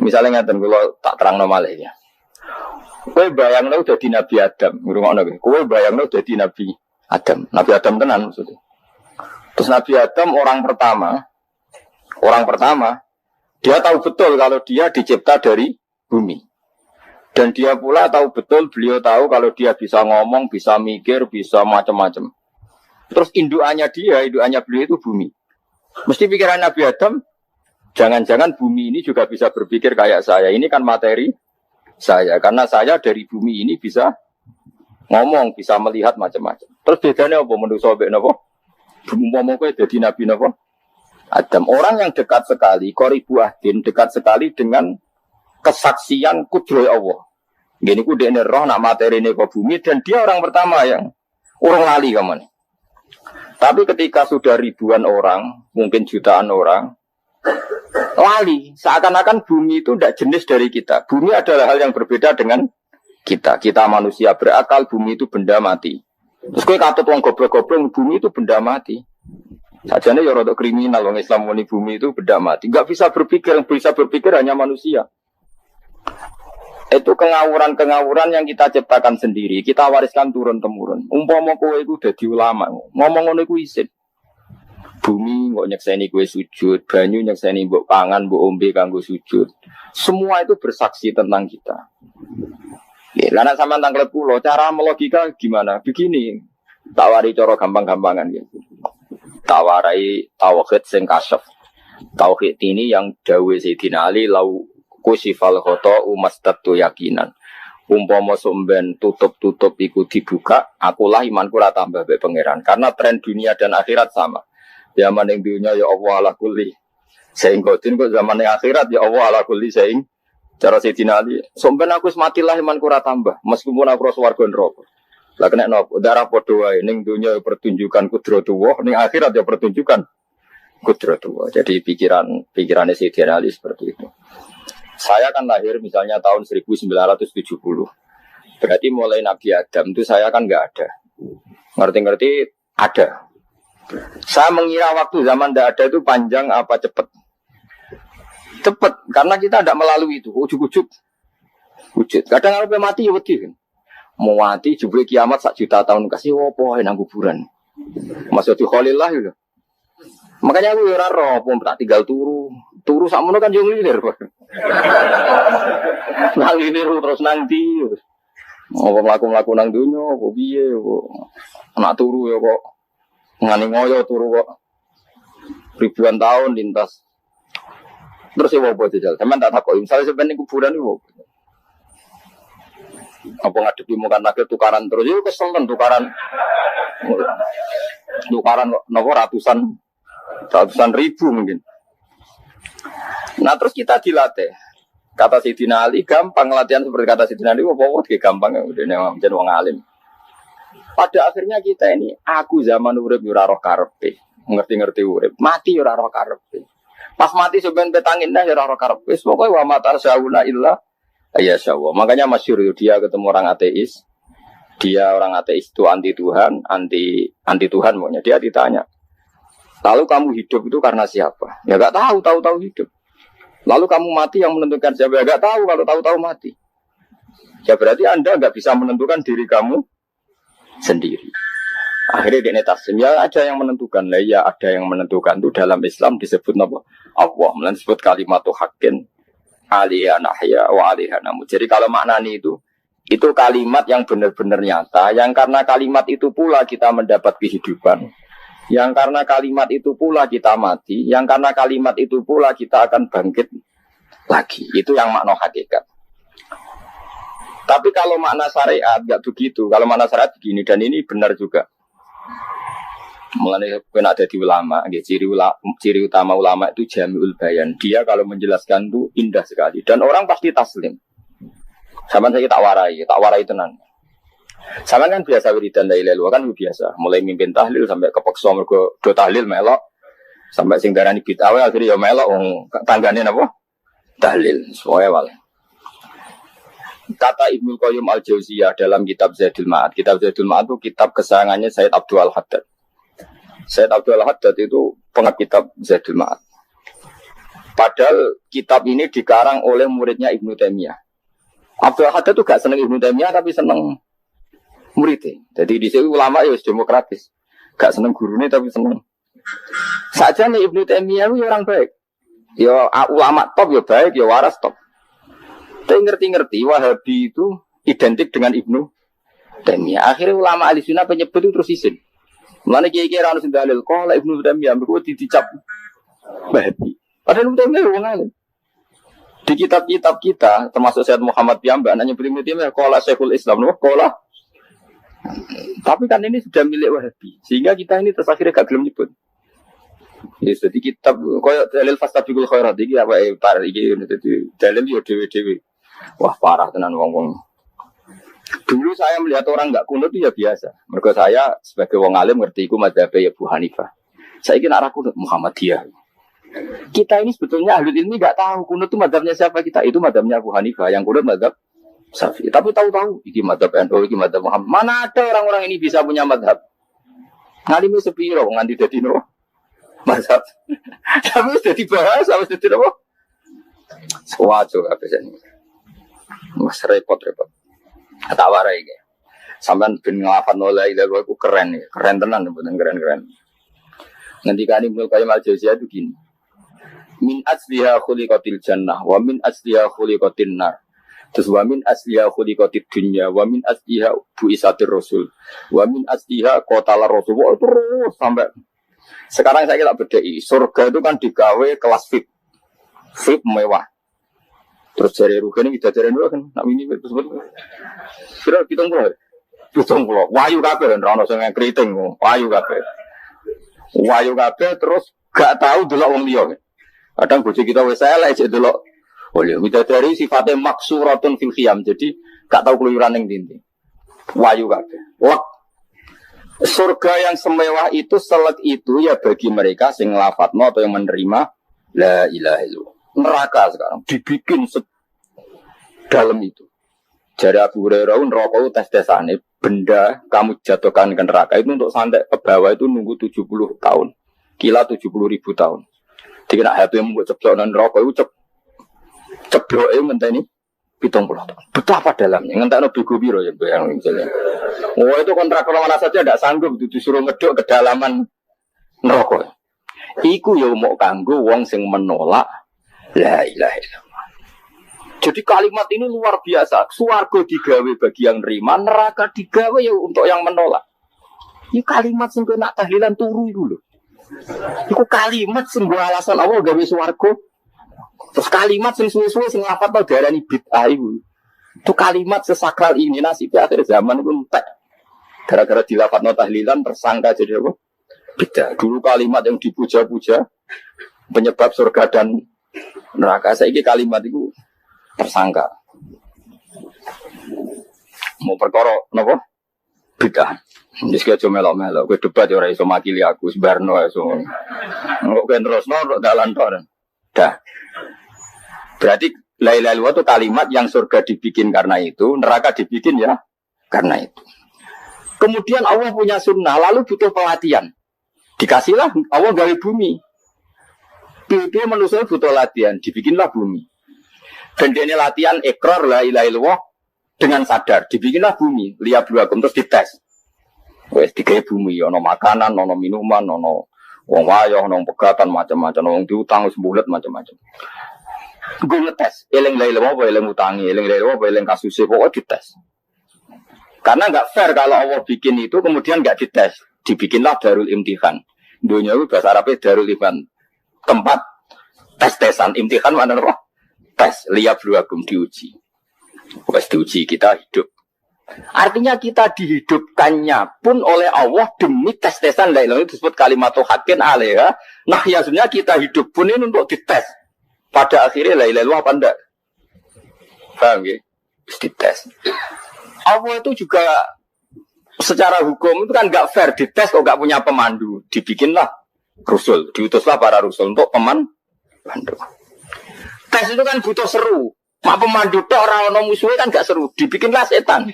Misalnya ngaten kula tak terangno malih ya. Kowe bayangno dadi Nabi Adam, ngrungokno kowe. Kowe bayangno dadi Nabi Adam. Nabi Adam tenan maksudnya. Terus Nabi Adam orang pertama, dia tahu betul kalau dia dicipta dari bumi. Dan dia pula tahu betul, beliau tahu kalau dia bisa ngomong, bisa mikir, bisa macam-macam. Terus indukannya beliau itu bumi. Mesti pikiran Nabi Adam, jangan-jangan bumi ini juga bisa berpikir kayak saya. Ini kan materi saya. Karena saya dari bumi ini bisa ngomong, bisa melihat macam-macam. Terus bedanya apa menurut sobat apa? Umpama kowe dadi nabi napa? Adam, orang yang dekat sekali, qoribu ahdin, dekat sekali dengan kesaksian kudroh Allah. Gini ku dekne roh nak materine ke bumi dan dia orang pertama yang urung lali kaman. Tapi ketika sudah ribuan orang, mungkin jutaan orang lali, seakan-akan bumi itu tidak jenis dari kita. Bumi adalah hal yang berbeda dengan kita. Kita manusia berakal, bumi itu benda mati. Terus kowe katut wong goblok-goblok, bumi itu benda mati. Sajane ya rada kriminal wong Islam muni bumi itu benda mati. Enggak bisa berpikir, yang bisa berpikir hanya manusia. Itu kengawuran-kengawuran yang kita ciptakan sendiri, kita wariskan turun-temurun. Umpama kowe iku dadi ulama, ngomong ngono iku isin. Bumi kok nyekseni kowe sujud, banyu nyekseni mbok pangan, mbok ombe kanggo sujud. Semua itu bersaksi tentang kita. Ya, karena sama tanggal pulau, cara melogika gimana? Begini, tawari coro gampang-gampangan ya. Tawarai tauhid sing kasyaf. Tauhid ini yang dawe Sayyidina Ali lau kusifal khoto umastatu yakinan. Umpama somben tutup-tutup iku dibuka, akulah imanku ora tambah be pangeran. Karena tren dunia dan akhirat sama. Zaman yang dunia ya Allah ala kulli sehingga kok zaman yang akhirat ya Allah ala kulli sehingga cara Sayyidina Ali, sampeyan aku matilah imanku ora tambah, meskipun aku swarga neraka. Lah kena napa? Darah padha wae ning donya pertunjukan kudratullah, ning akhirat ya pertunjukan kudratullah. Jadi pikirannya Sayyidina Ali seperti itu. Saya kan lahir misalnya tahun 1970. Berarti mulai Nabi Adam itu saya kan enggak ada. Ngerti-ngerti ada. Saya mengira waktu zaman enggak ada itu panjang apa cepat. Cepat, karena kita tidak melalui itu, ujuk-ujuk. Wujud. Kadang kalau mati ya wedi kan. Mau mati jebule kiamat 1 juta tahun kasih opo nang kuburan. Maksud Khalillah itu. Makanya aku ora roh, tak tinggal turu sakmono kan yo nglilir. Nang ini terus nang ndi. Apa mlaku-mlaku nang donya, apa piye kok. Anak turu ya kok ngani ngoyo turu kok. Ribuan tahun lintas. Terus ya apa jajal? Teman tak takut. Misalnya sebenarnya kuburan itu apa ngadepi muka nakil tukaran terus itu kesel kan tukaran nopo ratusan ribu mungkin. Nah terus kita dilatih. Kata Sayyidina Ali gampang latihan seperti kata Sayyidina Ali. Apa gampang ya udah jadi wong alim. Pada akhirnya kita ini aku zaman urip ora roh karepe, ngerti-ngerti urip, mati ora roh karepe. Pas mati sebenarnya petangin dah ya roh karep. Wis pokoke wa matar sauna illa ayyasyallah. Makanya masyhur dia ketemu orang ateis. Dia orang ateis itu anti Tuhan, anti Tuhan pokoknya. Dia ditanya, "Lalu kamu hidup itu karena siapa?" Ya enggak tahu hidup. "Lalu kamu mati yang menentukan siapa?" Ya enggak tahu kalau tahu mati. Ya berarti Anda enggak bisa menentukan diri kamu sendiri. Akhirnya dia netas, ya ada yang menentukan lah, ya ada yang menentukan itu dalam Islam disebut apa? Allah, disebut kalimatu haqqin alaiha nahya wa alaiha namut. Jadi kalau maknanya itu kalimat yang benar-benar nyata, yang karena kalimat itu pula kita mendapat kehidupan, yang karena kalimat itu pula kita mati, yang karena kalimat itu pula kita akan bangkit lagi. Itu yang makna hakikat. Tapi kalau makna syariat enggak begitu. Kalau makna syariat begini dan ini benar juga. Mengenai kena ada di ulama, ciri utama ulama itu jami'ul bayan. Dia kalau menjelaskan itu indah sekali dan orang pasti taslim. Sama saya tak warai tenan. Sama kan biasa wiridan la ilaha illallah kan biasa. Mulai mimpin tahlil sampai kepeksa mergo do tahlil melok sampai sing darani bid'ah akhirnya ya melok wong tanggane napa? Tahlil. Soale wal. Kata Ibnu Qayyim Al-Jauziyah dalam kitab Zadul Ma'ad. Kitab Zadul Ma'ad itu kitab kesayangannya Sayyid Abdul Al-Haddad. Sayyid Abdul Al-Haddad itu pengarang kitab Zadul Ma'ad. Padahal kitab ini dikarang oleh muridnya Ibnu Taimiyah. Abdul Haddad itu gak seneng Ibnu Taimiyah tapi seneng muridnya. Jadi di sini ulama ya demokratis. Gak seneng gurunya tapi seneng. Saja nih Ibnu Taimiyah itu orang baik. Ya ulama top ya baik, ya waras top. Tapi ngerti-ngerti Wahabi itu identik dengan Ibnu Taimiyah. Akhirnya ulama ahli sunnah penyebut itu terus isin. Mulane kiai-kiai ra ono sing dalil kok lek Ibnu Taimiyah mergo dicap Wahabi. Padahal Ibnu Taimiyah wong alim. Di kitab-kitab kita termasuk Syekh Muhammad Piyambak nanya Ibnu Taimiyah qala Syekhul Islam no qala. Tapi kan ini sudah milik Wahabi. Sehingga kita ini terus akhirnya gak gelem nyebut. Yes, jadi kitab koyo dalil fastabiqul khairat iki apa par iki dadi dalil yo dhewe-dhewe. Wah, parah tenan wong-wong. Dulu saya melihat orang enggak kunut itu ya biasa. Mergo saya sebagai wong alim ngerti iku mazhab Abu Hanifah. Saiki nek ra kunut Muhammadiyah. Kita ini sebetulnya ahli ilmi enggak tahu kunut itu mazhabnya siapa kita. Itu mazhabnya Abu Hanifah, yang kunut mazhab Syafi'i. Tapi tahu-tahu iki mazhab NU, iki mazhab Muhammad. Mana ada orang-orang ini bisa punya mazhab? Ngalime sepiro nganti dadi no mazhab. Tapi sudah dibahas, harus dadi apa? Suwajo kabeh sene. Mas repot-repot. Tak warai iki. Sampeyan ben nglafat la ilaha illallah iku keren ya. Keren tenan mboten keren-keren. Ngendikane Ibnu Qayyim al-Jauziyah itu gini. Min asliha khuliqatil jannah wa min asliha khuliqatin nar. Terus wa min asliha khuliqatid dunya wa min asliha buisatir rasul. Wa min asliha qatala rasul. Terus sampai sekarang saya tak bedai. Surga itu kan digawe kelas VIP. VIP mewah. Terus jari rugen ini kita jari dulu kan, nak ini betul. Sudah hitung pulau, wayu kabeh, rano sangat keriting, wayu kabeh, terus gak tahu dulu orang dia. Kadang bocah kita wesel aja dulu. Oleh kita dari sifatnya maksuratun fil khiyam, jadi gak tahu keluyuran yang dinti. Wayu kabeh, lek. Surga yang semewah itu selek itu ya bagi mereka sing lafadzno atau yang menerima la ilaha illallah. Neraka sekarang dibikin dalam itu. Jadi Abu Hurairah neraka itu tes-tesane benda kamu jatuhkan ke neraka itu untuk sampai ke bawah itu nunggu 70 tahun. Kila 70.000 tahun. Jadi nak hati yang membuat ceblok dan neraka itu ceblok itu ngenteni 70 tahun. Betapa dalamnya ngentekno bego piro ya bayang misalnya. Oh itu kontrak mana saja tidak sanggup disuruh ngedok kedalaman neraka. Iku ya mau kanggo wong sing menolak la ilaha illallah. Jadi kalimat ini luar biasa. Swarga digawe bagi yang nerima, neraka digawe ya untuk yang menolak. Ini kalimat sing nak tahlilan turu itu lho. Iku kalimat sing alasan Allah gawe swarga. Terus kalimat sing suwe-suwe sing lafadz darani bid'ah iku. Itu kalimat sesakral ini nasibnya akhir zaman itu entek. Gara-gara dilafadzno tahlilan tersangka jadi apa? Bid'ah. Dulu kalimat yang dipuja-puja penyebab surga dan neraka, saiki kalimat itu tersangka. Mau perkara napa? Bid'ah. Wis aja melok-melok, kowe debat ya ora iso makili aku, sebarno iso. Engko kowe terusno dalan tok. Dah. Berarti la ilaha illallah itu kalimat yang surga dibikin karena itu, neraka dibikin ya karena itu. Kemudian Allah punya sunnah, lalu butuh pelatihan. Dikasihlah Allah gawe bumi. Dia manusia butuh latihan, dibikinlah bumi. Dan dia ini latihan ikrar la ilaha illallah dengan sadar, dibikinlah bumi, liyabluwakum terus dites. Wes digawe bumi, ono makanan, ono minuman, ono wong wayah, ono pegatan macam-macam, ono diutang sembulet macam-macam. Gue ngetes, eling la ilaha apa eling utangi, eling la ilaha apa eling kasusé, pokoknya dites. Karena enggak fair kalau Allah bikin itu kemudian enggak dites. Dibikinlah darul imtihan. Dunia itu bahasa Arabnya darul imtihan. Tempat tes-tesan, imtihan mana apa? Tes, liyabluwakum diuji. Wes diuji kita hidup. Artinya kita dihidupkannya pun oleh Allah demi tes-tesan la ilaha, itu disebut kalimatul haqqin alaiha. Nah, ya sebenarnya kita hidup pun ini untuk dites. Pada akhirnya la ilaha illallah apa enggak? Paham ya? Dites. Allah itu juga secara hukum itu kan enggak fair, dites kok enggak punya pemandu. Dibikinlah Rasul, diutuslah para Rasul untuk pemandu. Tes itu kan butuh seru. Mak pemandu tok ora ono musuhe kan enggak seru. Dibikinlah setan.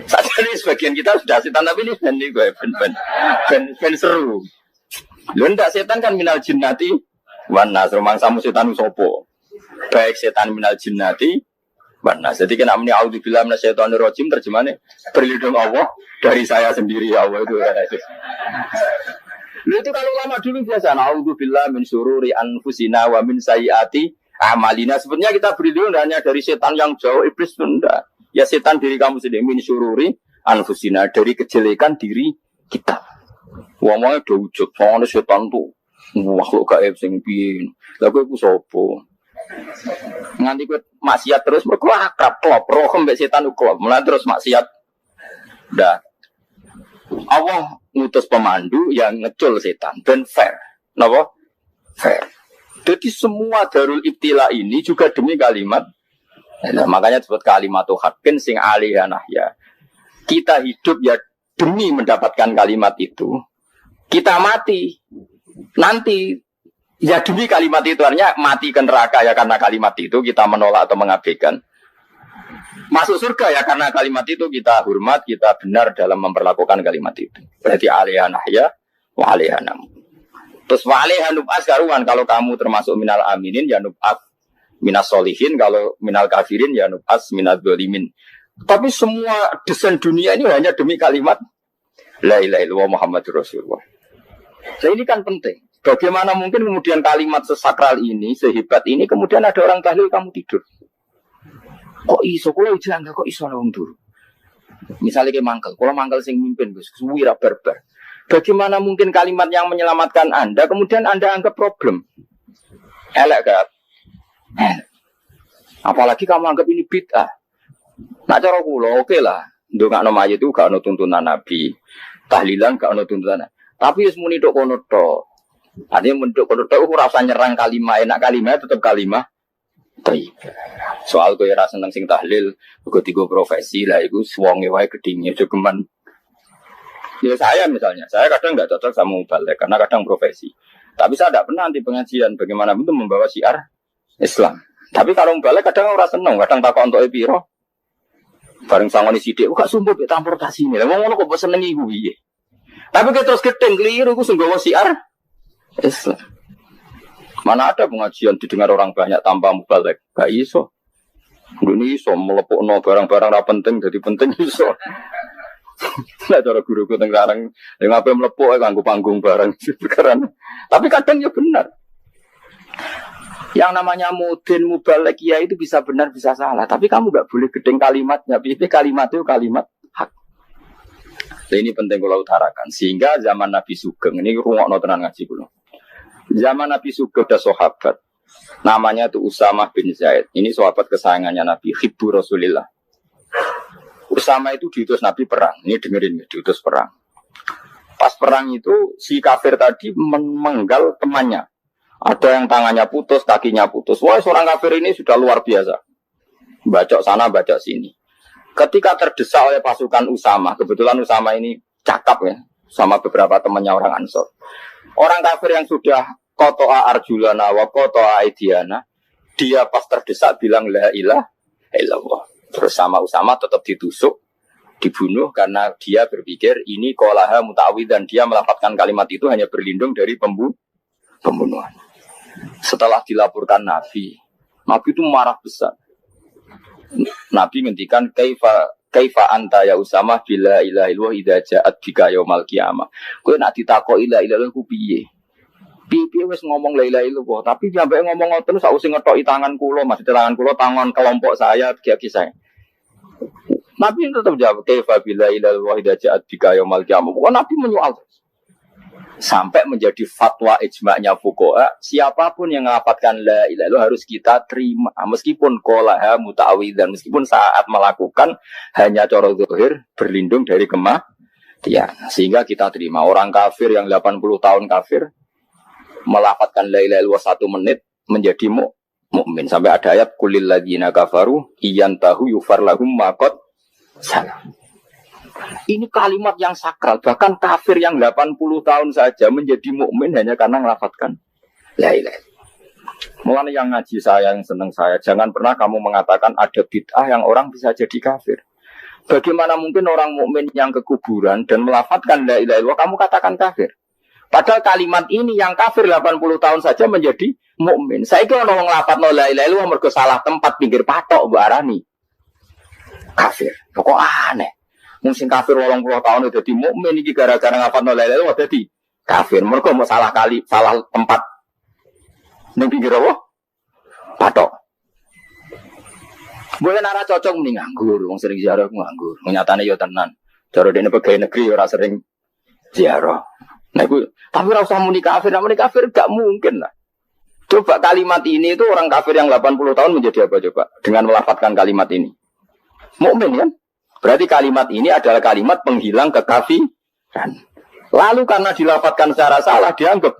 Saat ini sebagian kita sudah setan tapi ini ben seru. Lho ndak setan kan minal jinnati Wanas rumangsamu setan sopo. Baik setan minal jinnati wanas. Jadi kena muni auzubillahi minasyaitonir rajim terjemahnya berlindung Allah dari saya sendiri ya Allah itu kata itu. Itu kalau lama dulu biasa auzubillahi min syururi anfusina wa min sayyiati amalina. Sebenarnya kita berlindung hanya dari setan yang jauh, iblis pun enggak. Ya setan diri kamu sendiri min syururi anfusina, dari kejelekan diri kita. Wong-wong do ujug, soalnya setan tuh makhluk gaib sing piye. Lah kowe ku sapa? Nganti kowe maksiat terus mergo akrab klop roh mbek setan klop. Mulane terus maksiat. Dah. Allah ngutus pemandu yang ngecul setan ben fair. Napa? Fair. Jadi semua darul ibtila ini juga demi kalimat. Nah, makanya disebut kalimatul haqqin sing alihanah ya. Kita hidup ya demi mendapatkan kalimat itu. Kita mati nanti ya demi kalimat itu, artinya mati ke neraka ya karena kalimat itu kita menolak atau mengabaikan. Masuk surga ya karena kalimat itu kita hormat, kita benar dalam memperlakukan kalimat itu. Berarti alihanah ya wa alihanam. Terus wa alihanub'as karuan, kalau kamu termasuk minal aminin ya nub'as minas solihin, kalau minal kafirin ya nub'as minal dzalimin. Tapi semua desain dunia ini hanya demi kalimat la ilaha illallah Muhammadur Rasulullah. Nah ini kan penting. Bagaimana mungkin kemudian kalimat sesakral ini, sehebat ini, kemudian ada orang tahlil kamu tidur. Kok iso, kalau jangan, kok iso orang tidur. Misalnya kayak mangkel, kalau mangkel sing mimpin, wira barbar. Bagaimana mungkin kalimat yang menyelamatkan Anda, kemudian Anda anggap problem. Elek gak? Apalagi kamu anggap ini bid'ah. Nah cara kula, oke lah. Ndongakno mayit itu gak ono tuntunan Nabi. Tahlilan gak ono tuntunan. Tapi wis muni tok kono tok. Artinya menduk kono tok ora usah nyerang kalimat, enak kalimat tetap kalimat thayyibah. Soal kowe ora seneng sing tahlil, uga tiga profesi lah iku wonge wae gedhinge jogeman. Ya saya misalnya, saya kadang enggak cocok sama mubalek karena kadang profesi. Tapi saya tidak pernah anti pengajian bagaimana itu membawa syiar Islam. Tapi kalau mubalek kadang ora seneng, kadang takon entuk piro. Bareng sangoni sithik kok sumput transportasi ini. Lah ngono kok mbok senengi iku piye? Tapi kita terus gedeng keliru, aku sungguh siar Islam. Mana ada pengajian didengar orang banyak tanpa mubalek? Gak iso. Ini iso melepokno barang-barang ra penting jadi penting iso. Nah cara guruku teng larang yang apa melepok nganggo panggung barang sekarang. Tapi kadang ya benar. Yang namanya mudin mubalek ya itu bisa benar bisa salah. Tapi kamu gak boleh gedeng kalimatnya. Pilih kalimat itu kalimat hak. Nah, ini penting kalau utarakan. Sehingga zaman Nabi Sugeng, ini rungokno tenan ngaji kula. Zaman Nabi Sugeng ada sahabat. Namanya itu Usamah bin Zaid. Ini sahabat kesayangannya Nabi, Hibbu Rasulillah. Usama itu diutus Nabi perang. Ini dengerin, diutus perang. Pas perang itu, si kafir tadi memenggal temannya. Ada yang tangannya putus, kakinya putus. Wah, seorang kafir ini sudah luar biasa. Bacok sana, bacok sini. Ketika terdesak oleh pasukan Usama, kebetulan Usama ini cakap ya, sama beberapa temannya orang Ansor. Orang kafir yang sudah kotoa arjulana wa kotoa aidiana, dia pas terdesak bilang la ilaha illallah. Terus sama Usama tetap ditusuk, dibunuh karena dia berpikir ini qolaha muta'awid dan dia melafadzkan kalimat itu hanya berlindung dari pembunuhan. Setelah dilaporkan Nabi itu marah besar. Nabi ngendikan kaifa anta ya Usama bila ilaha illallah idza ja'at bika yaumil qiyamah. Kowe nek ditakoki la ilaha illallah ku piye? Piye wis ngomong la ilaha illallah, tapi sampai ngomong ngoten sausé ngetoki tangan kula, Mas, tangan kula tangan kelompok saya, kiai saya. Nabi tetap jawab kaifa bila ilaha illallah idza ja'at bika yaumil qiyamah. Pokoknya Nabi menyoal sampai menjadi fatwa ijma'nya fuqaha, siapapun yang melafatkan la ilaha illallah harus kita terima meskipun qolaha muta'awidzan, meskipun saat melakukan hanya cara zahir berlindung dari kematian, sehingga kita terima. Orang kafir yang 80 tahun kafir melafatkan la ilaha illallah 1 menit menjadi mukmin. Sampai ada ayat kulil ladzina kafaru iyantahu yufar lahum ma qad salam. Ini kalimat yang sakral. Bahkan kafir yang 80 tahun saja menjadi mukmin hanya karena melafatkan la ilaha. Mulane yang ngaji saya, yang seneng saya, jangan pernah kamu mengatakan ada bid'ah yang orang bisa jadi kafir. Bagaimana mungkin orang mukmin yang ke kuburan dan melafatkan la ilaha illallah kamu katakan kafir? Padahal kalimat ini yang kafir 80 tahun saja menjadi mukmin. Saiki ana wong lafadzno la ilaha illallah mergo salah tempat pinggir patok mbok arani kafir. Kok aneh. Wong sing kafir 80 tahun udah dadi mukmin iki gara-gara ngapalno la ilaha illallah dadi kafir. Mergo mau salah tempat. Ning pinggir apa? Patok. Boleh nara cocok mending nganggur, wong sering ziarah nganggur. Nyatane yo tenan. Cara dene pegawai negeri ora sering ziarah. Nah iku tapi ora usah muni kafir gak mungkin lah. Coba kalimat ini itu orang kafir yang 80 tahun menjadi apa coba dengan melafadzkan kalimat ini? Mukmin kan? Berarti kalimat ini adalah kalimat penghilang kekafiran. Lalu karena dilafadzkan secara salah dianggap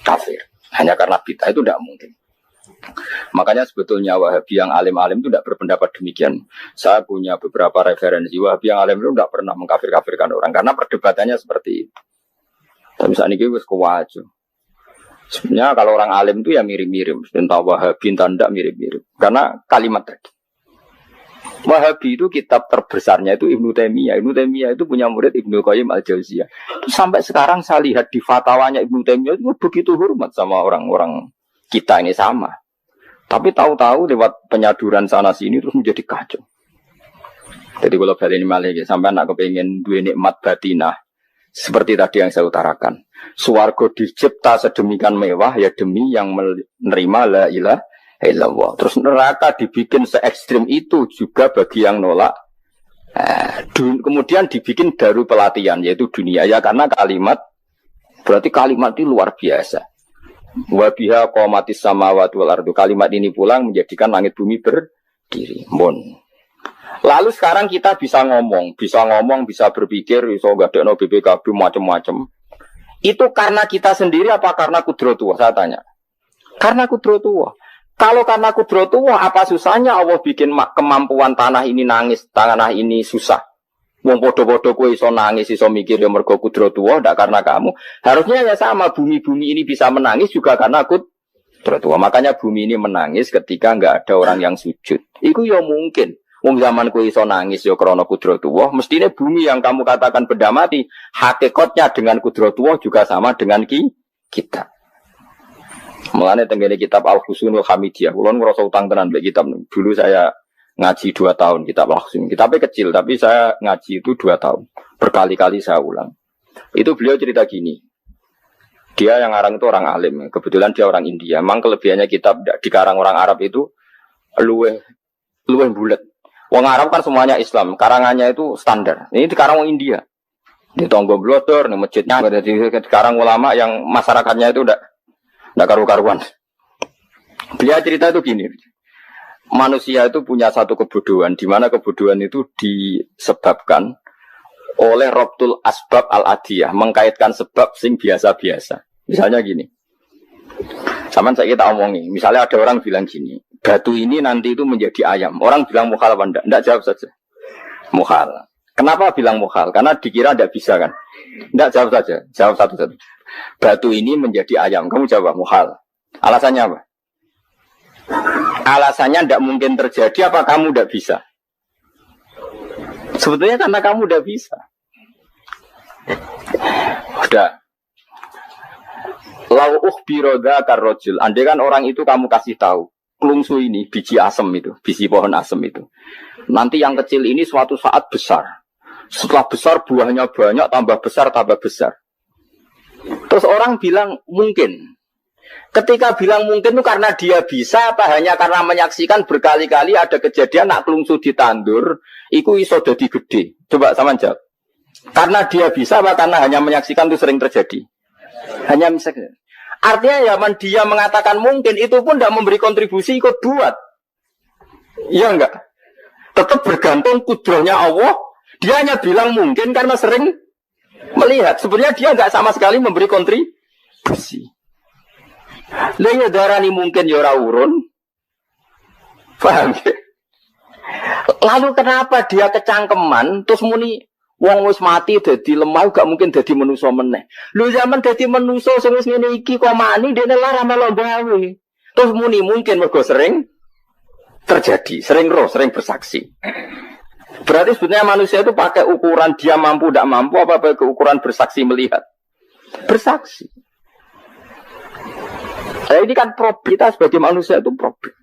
kafir. Hanya karena bid'ah itu tidak mungkin. Makanya sebetulnya Wahabi yang alim-alim itu tidak berpendapat demikian. Saya punya beberapa referensi Wahabi yang alim itu tidak pernah mengkafir-kafirkan orang karena perdebatannya seperti itu. Tapi saat ini wis kuwajo. Sebenarnya kalau orang alim itu ya mirip-mirip, entah Wahabi entah tidak mirip-mirip. Karena kalimat tadi. Wahabi itu kitab terbesarnya itu Ibnu Taimiyah. Ibnu Taimiyah itu punya murid Ibnu Qayyim Al-Jauziyah. Sampai sekarang saya lihat di fatwanya Ibnu Taimiyah itu begitu hormat sama orang-orang kita ini sama. Tapi tahu-tahu lewat penyaduran sana sini terus menjadi kacau. Jadi kalau balik ini malah sampai anak kepengen dua nikmat batinah seperti tadi yang saya utarakan. Swarga dicipta sedemikian mewah ya demi yang menerima la ilaha illallah. Terus neraka dibikin se ekstrim itu juga bagi yang nolak. Kemudian dibikin daru pelatihan yaitu dunia ya karena kalimat berarti kalimat itu luar biasa. Wa biha qamatis samawati wal ardu. Kalimat ini pulang menjadikan langit bumi berdiri. Lalu sekarang kita bisa ngomong, bisa berpikir, bisa ngadekno BPKB macam-macam. Itu karena kita sendiri apa karena kudratullah? Saya tanya. Karena kudratullah. Kalau karena kudratullah, apa susahnya Allah bikin kemampuan tanah ini nangis, tanah ini susah. Wong podo-podo kowe iso nangis, iso mikir ya mergo kudratullah, ndak karena kamu. Harusnya ya sama, bumi-bumi ini bisa menangis juga karena kudratullah. Makanya bumi ini menangis ketika enggak ada orang yang sujud. Iku ya mungkin. Wong zaman kowe iso nangis ya krana kudratullah, mestine bumi yang kamu katakan benda mati, hakikatnya dengan kudratullah juga sama dengan kita. Mulane tenggene kitab Al-Husunul Hamidiyah, kula ngrasa utang tenan mbek kitab. Dulu saya ngaji 2 tahun kitab Al-Husun. Kitabnya kecil tapi saya ngaji itu 2 tahun. Berkali-kali saya ulang. Itu beliau cerita gini. Dia yang ngarang itu orang alim, kebetulan dia orang India. Memang kelebihannya kitab dikarang orang Arab itu luweh bulat. Wong Arab kan semuanya Islam, karangannya itu standar. Ini dikarang orang India. Di Tonggo Blodor, di masjidnya ada dikarang ulama yang masyarakatnya itu udah karu-karuan. Beliau cerita itu gini. Manusia itu punya satu kebodohan, di mana kebodohan itu disebabkan oleh Robtul Asbab Al-Adiyah, mengkaitkan sebab sing biasa-biasa. Misalnya gini. Sama saya kita omongin, misalnya ada orang bilang gini, batu ini nanti itu menjadi ayam. Orang bilang mukhal apa enggak? Enggak, jawab saja. Mukhal. Kenapa bilang mukhal? Karena dikira enggak bisa kan? Enggak, jawab saja. Jawab satu-satu. Batu ini menjadi ayam. Kamu jawab mukhal. Alasannya apa? Alasannya enggak mungkin terjadi apa kamu enggak bisa? Sebetulnya karena kamu enggak bisa. Udah. Lau ukhbiro dzakar rajul. Andai kan orang itu kamu kasih tahu, klungsu ini biji asem itu, biji pohon asem itu. Nanti yang kecil ini suatu saat besar. Setelah besar buahnya banyak, tambah besar, tambah besar. Terus orang bilang mungkin. Ketika bilang mungkin itu karena dia bisa apa hanya karena menyaksikan berkali-kali ada kejadian nak klungsu ditandur, iku iso dadi gede. Coba sama jawab. Karena dia bisa apa karena hanya menyaksikan itu sering terjadi? Hanya misalnya. Artinya zaman dia mengatakan mungkin itu pun tidak memberi kontribusi ikut buat. Iya enggak? Tetap bergantung kudrahnya Allah. Dia hanya bilang mungkin karena sering melihat. Sebenarnya dia enggak sama sekali memberi kontribusi. Lainnya darani mungkin ya ora urun. Paham ya? Lalu kenapa dia kecangkeman terus muni wong wis mati dadi lemah gak mungkin dadi manusa meneh. Lho zaman dadi manusa sing wis ngene iki kok mani dene lara melo gawe. Terus muni mungkin mergo sering terjadi, sering bersaksi. Berarti sebenarnya manusia itu pakai ukuran dia mampu tidak mampu apa pakai ukuran bersaksi melihat. bersaksi. Nah, ini kan problem kita sebagai manusia itu problem.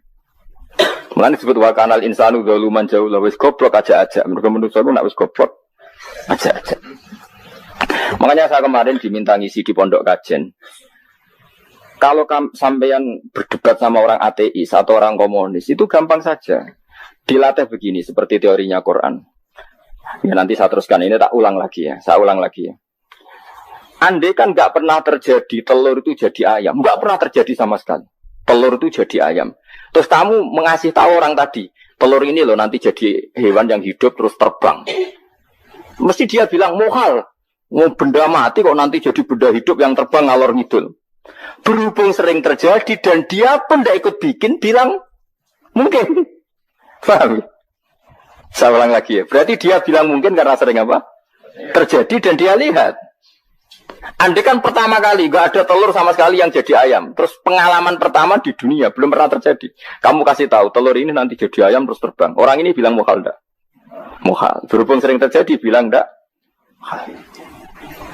Mengenai disebut wakanal insanu zaluman jauh wis goblok aja. Mereka manusia itu nak wis goblok aja. Makanya saya kemarin diminta ngisi di pondok kajen. Kalau sampean berdebat sama orang ateis atau orang komunis itu gampang saja. Dilatih begini seperti teorinya Quran. Ya nanti saya teruskan ini tak ulang lagi ya. Saya ulang lagi ya. Andai kan nggak pernah terjadi telur itu jadi ayam, nggak pernah terjadi sama sekali. Telur itu jadi ayam. Terus kamu mengasih tahu orang tadi, telur ini loh nanti jadi hewan yang hidup terus terbang. Mesti dia bilang mohal, mau benda mati kok nanti jadi benda hidup yang terbang ngalor ngidul. Berhubung sering terjadi dan dia pun tidak ikut bikin, bilang mungkin. Paham? Saya ulang lagi ya. Berarti dia bilang mungkin karena sering apa? Terjadi dan dia lihat. Andai kan pertama kali gak ada telur sama sekali yang jadi ayam. Terus pengalaman pertama di dunia belum pernah terjadi. Kamu kasih tahu telur ini nanti jadi ayam terus terbang. Orang ini bilang muhal enggak? Muhal. Berhubung sering terjadi bilang enggak?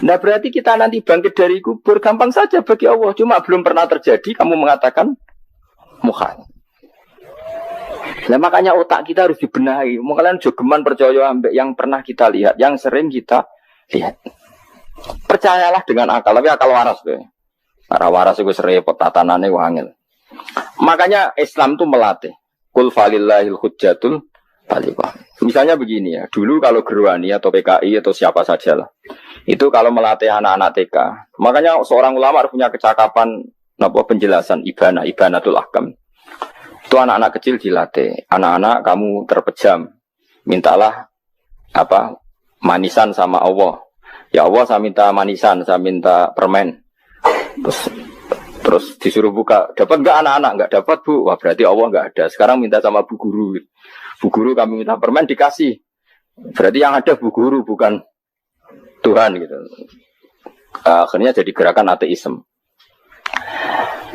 Nah berarti kita nanti bangkit dari kubur gampang saja bagi Allah. Cuma belum pernah terjadi kamu mengatakan muhal. Nah makanya otak kita harus dibenahi. Kalian jogeman percaya ambek yang pernah kita lihat, yang sering kita lihat. Percayalah dengan akal, tapi akal waras deh. Arah waras itu serempet tatanannya wangil. Makanya Islam itu melatih. Kul falillahil hujjatul balighah. Misalnya begini ya, dulu kalau Gerwani atau PKI atau siapa saja lah, itu kalau melatih anak-anak TK, makanya seorang ulama harus punya kecakapan penjelasan ibanatul ahkam. Itu anak-anak kecil dilatih. Anak-anak kamu terpejam, mintalah manisan sama Allah. Ya Allah saya minta manisan, saya minta permen. Terus disuruh buka, dapat enggak anak-anak? Enggak dapat bu, wah berarti Allah enggak ada. Sekarang minta sama bu guru. Bu guru kami minta permen dikasih. Berarti yang ada bu guru bukan Tuhan gitu. Akhirnya jadi gerakan ateisme.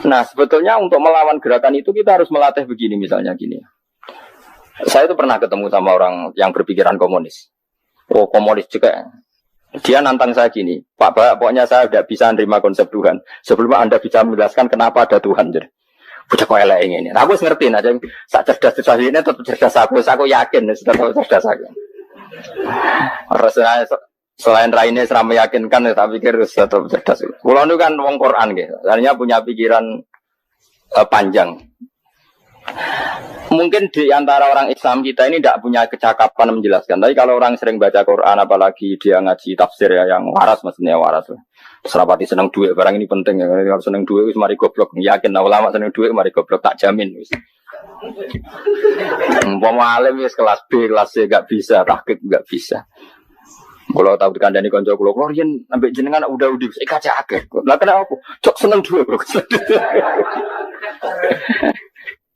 Nah sebetulnya untuk melawan gerakan itu kita harus melatih begini misalnya gini. Saya itu pernah ketemu sama orang yang berpikiran komunis. Oh komunis juga. Dia nantang saya gini, Pak, pokoknya saya tidak bisa menerima konsep Tuhan. Sebelum Anda bisa menjelaskan kenapa ada Tuhan. Jadi, udah kok elek ini. Nah, aku ngerti aja, sak cerdas ini tetap cerdas aku yakin, tetap cerdas aku. Selain raine serama meyakinkan, saya pikir tetap cerdas. Kalau itu kan wong Quran gitu, artinya punya pikiran panjang. Mungkin di antara orang Islam kita ini tidak punya kecakapan menjelaskan. Tapi kalau orang sering baca Quran, apalagi dia ngaji tafsir ya, yang waras maksudnya waras. Serapati senang duit, barang ini penting ya. Kalau senang duit, mari goblok. Yakin ulama senang duit, mari goblok. Tak jamin. Umpama alim kelas B, kelas C gak bisa, tahqiq gak bisa. Kalau tahu dikandani konco kulo, Rian ambek jenengan udah kaca akeh. Lah kenapa aku? Cok seneng duit, bro.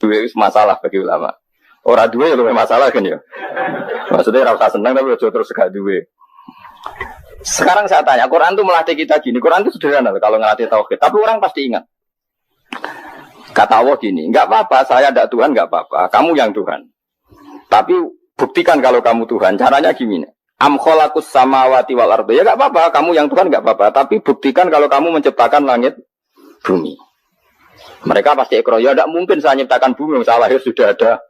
Duit itu masalah bagi ulama. Orang duit itu masalah kan ya. Maksudnya rasa senang tapi terus gak duit. Sekarang saya tanya, Quran itu melatih kita gini. Quran itu sederhana kalau ngelatih tauhid. Tapi orang pasti ingat. Kata Allah gini, nggak apa-apa, saya tidak Tuhan, nggak apa-apa. Kamu yang Tuhan. Tapi buktikan kalau kamu Tuhan. Caranya gini. Am khalaqus samawati wal ardi. Ya nggak apa-apa, kamu yang Tuhan nggak apa-apa. Tapi buktikan kalau kamu menciptakan langit, bumi. Mereka pasti ikrar, ya tidak mungkin saya menciptakan bumi, saya lahir sudah ada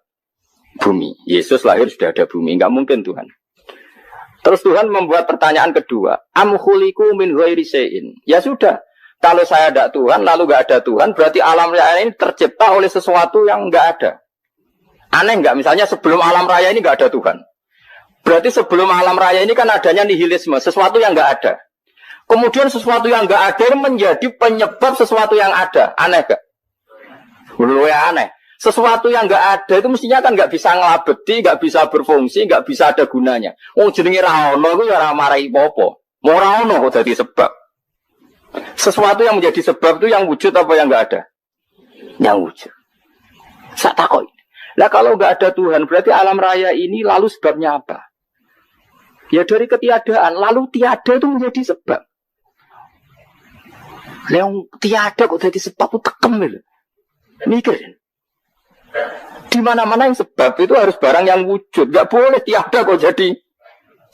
bumi. Yesus lahir sudah ada bumi, enggak mungkin Tuhan. Terus Tuhan membuat pertanyaan kedua, am khuliqu min ghairi syai'in. Ya sudah, kalau saya tidak Tuhan, lalu enggak ada Tuhan, berarti alam raya ini tercipta oleh sesuatu yang enggak ada. Aneh enggak? Misalnya sebelum alam raya ini enggak ada Tuhan. Berarti sebelum alam raya ini kan adanya nihilisme, sesuatu yang enggak ada. Kemudian sesuatu yang enggak ada menjadi penyebab sesuatu yang ada. Aneh enggak? Menurut aneh. Sesuatu yang enggak ada itu mestinya kan enggak bisa ngelabeti, enggak bisa berfungsi, enggak bisa ada gunanya. Jenenge ra ono iku ya ora marai apa-apa. Mau ra ono kok dadi sebab. Sesuatu yang menjadi sebab itu yang wujud apa yang enggak ada? Yang wujud. Sak takoi. Lah kalau enggak ada Tuhan, berarti alam raya ini lalu sebabnya apa? Ya dari ketiadaan, lalu tiada itu menjadi sebab. Yang tiada kok jadi sebab itu tekem lho. Mikir. Di mana-mana yang sebab itu harus barang yang wujud. Gak boleh tiada kok jadi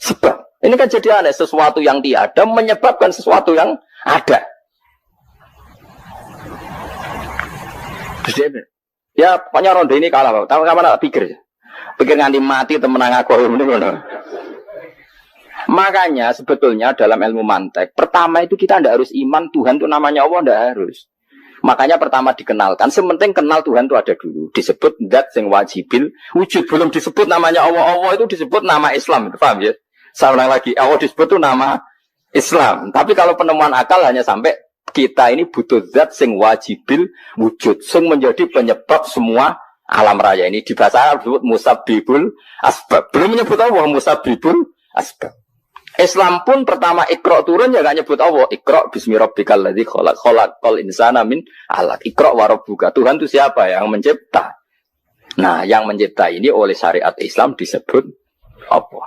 sebab. Ini kan jadi aneh. Sesuatu yang tiada menyebabkan sesuatu yang Ada. Ya pokoknya ronde ini kalah. Tahu kapan tak pikir? Pikir nganti mati temenang aku. Makanya sebetulnya dalam ilmu mantek, pertama itu kita tidak harus iman Tuhan itu namanya Allah, tidak harus. Makanya pertama dikenalkan, sementing kenal Tuhan itu ada dulu. Disebut zat sing wajibil wujud, belum disebut namanya Allah. Allah itu disebut nama Islam, paham ya? Saya ulang lagi, Allah disebut itu nama Islam. Tapi kalau penemuan akal hanya sampai kita ini butuh zat sing wajibil wujud, sing menjadi penyebab semua alam raya ini. Di bahasa Arab disebut musabbibul asbab. Belum menyebut Allah musabbibul asbab. Islam pun pertama Iqra turun ya gak nyebut Allah. Iqra bismi rabbikal ladzi khalaq khalaqal insana min 'alaq. Iqra wa rabbuka. Tuhan itu siapa yang mencipta? Nah, yang mencipta ini oleh syariat Islam disebut apa?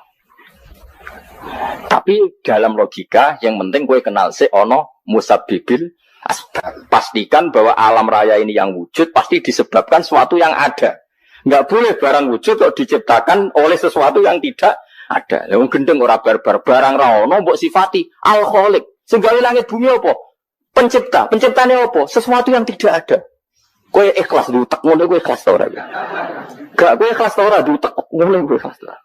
Tapi dalam logika yang penting kowe kenal si ono musabbibil asbab. Pastikan bahwa alam raya ini yang wujud pasti disebabkan sesuatu yang ada. Enggak boleh barang wujud kok diciptakan oleh sesuatu yang tidak ada. Yang gendeng ora barbar barang ra ono mbok sifati al-khaliq. Sing gawe langit bumi apa? Pencipta. Penciptane apa? Sesuatu yang tidak ada. Kowe ikhlas diutek ngono kowe ikhlas ta ora? Gak kowe ikhlas ta ora diutek ngono kowe ikhlas ta.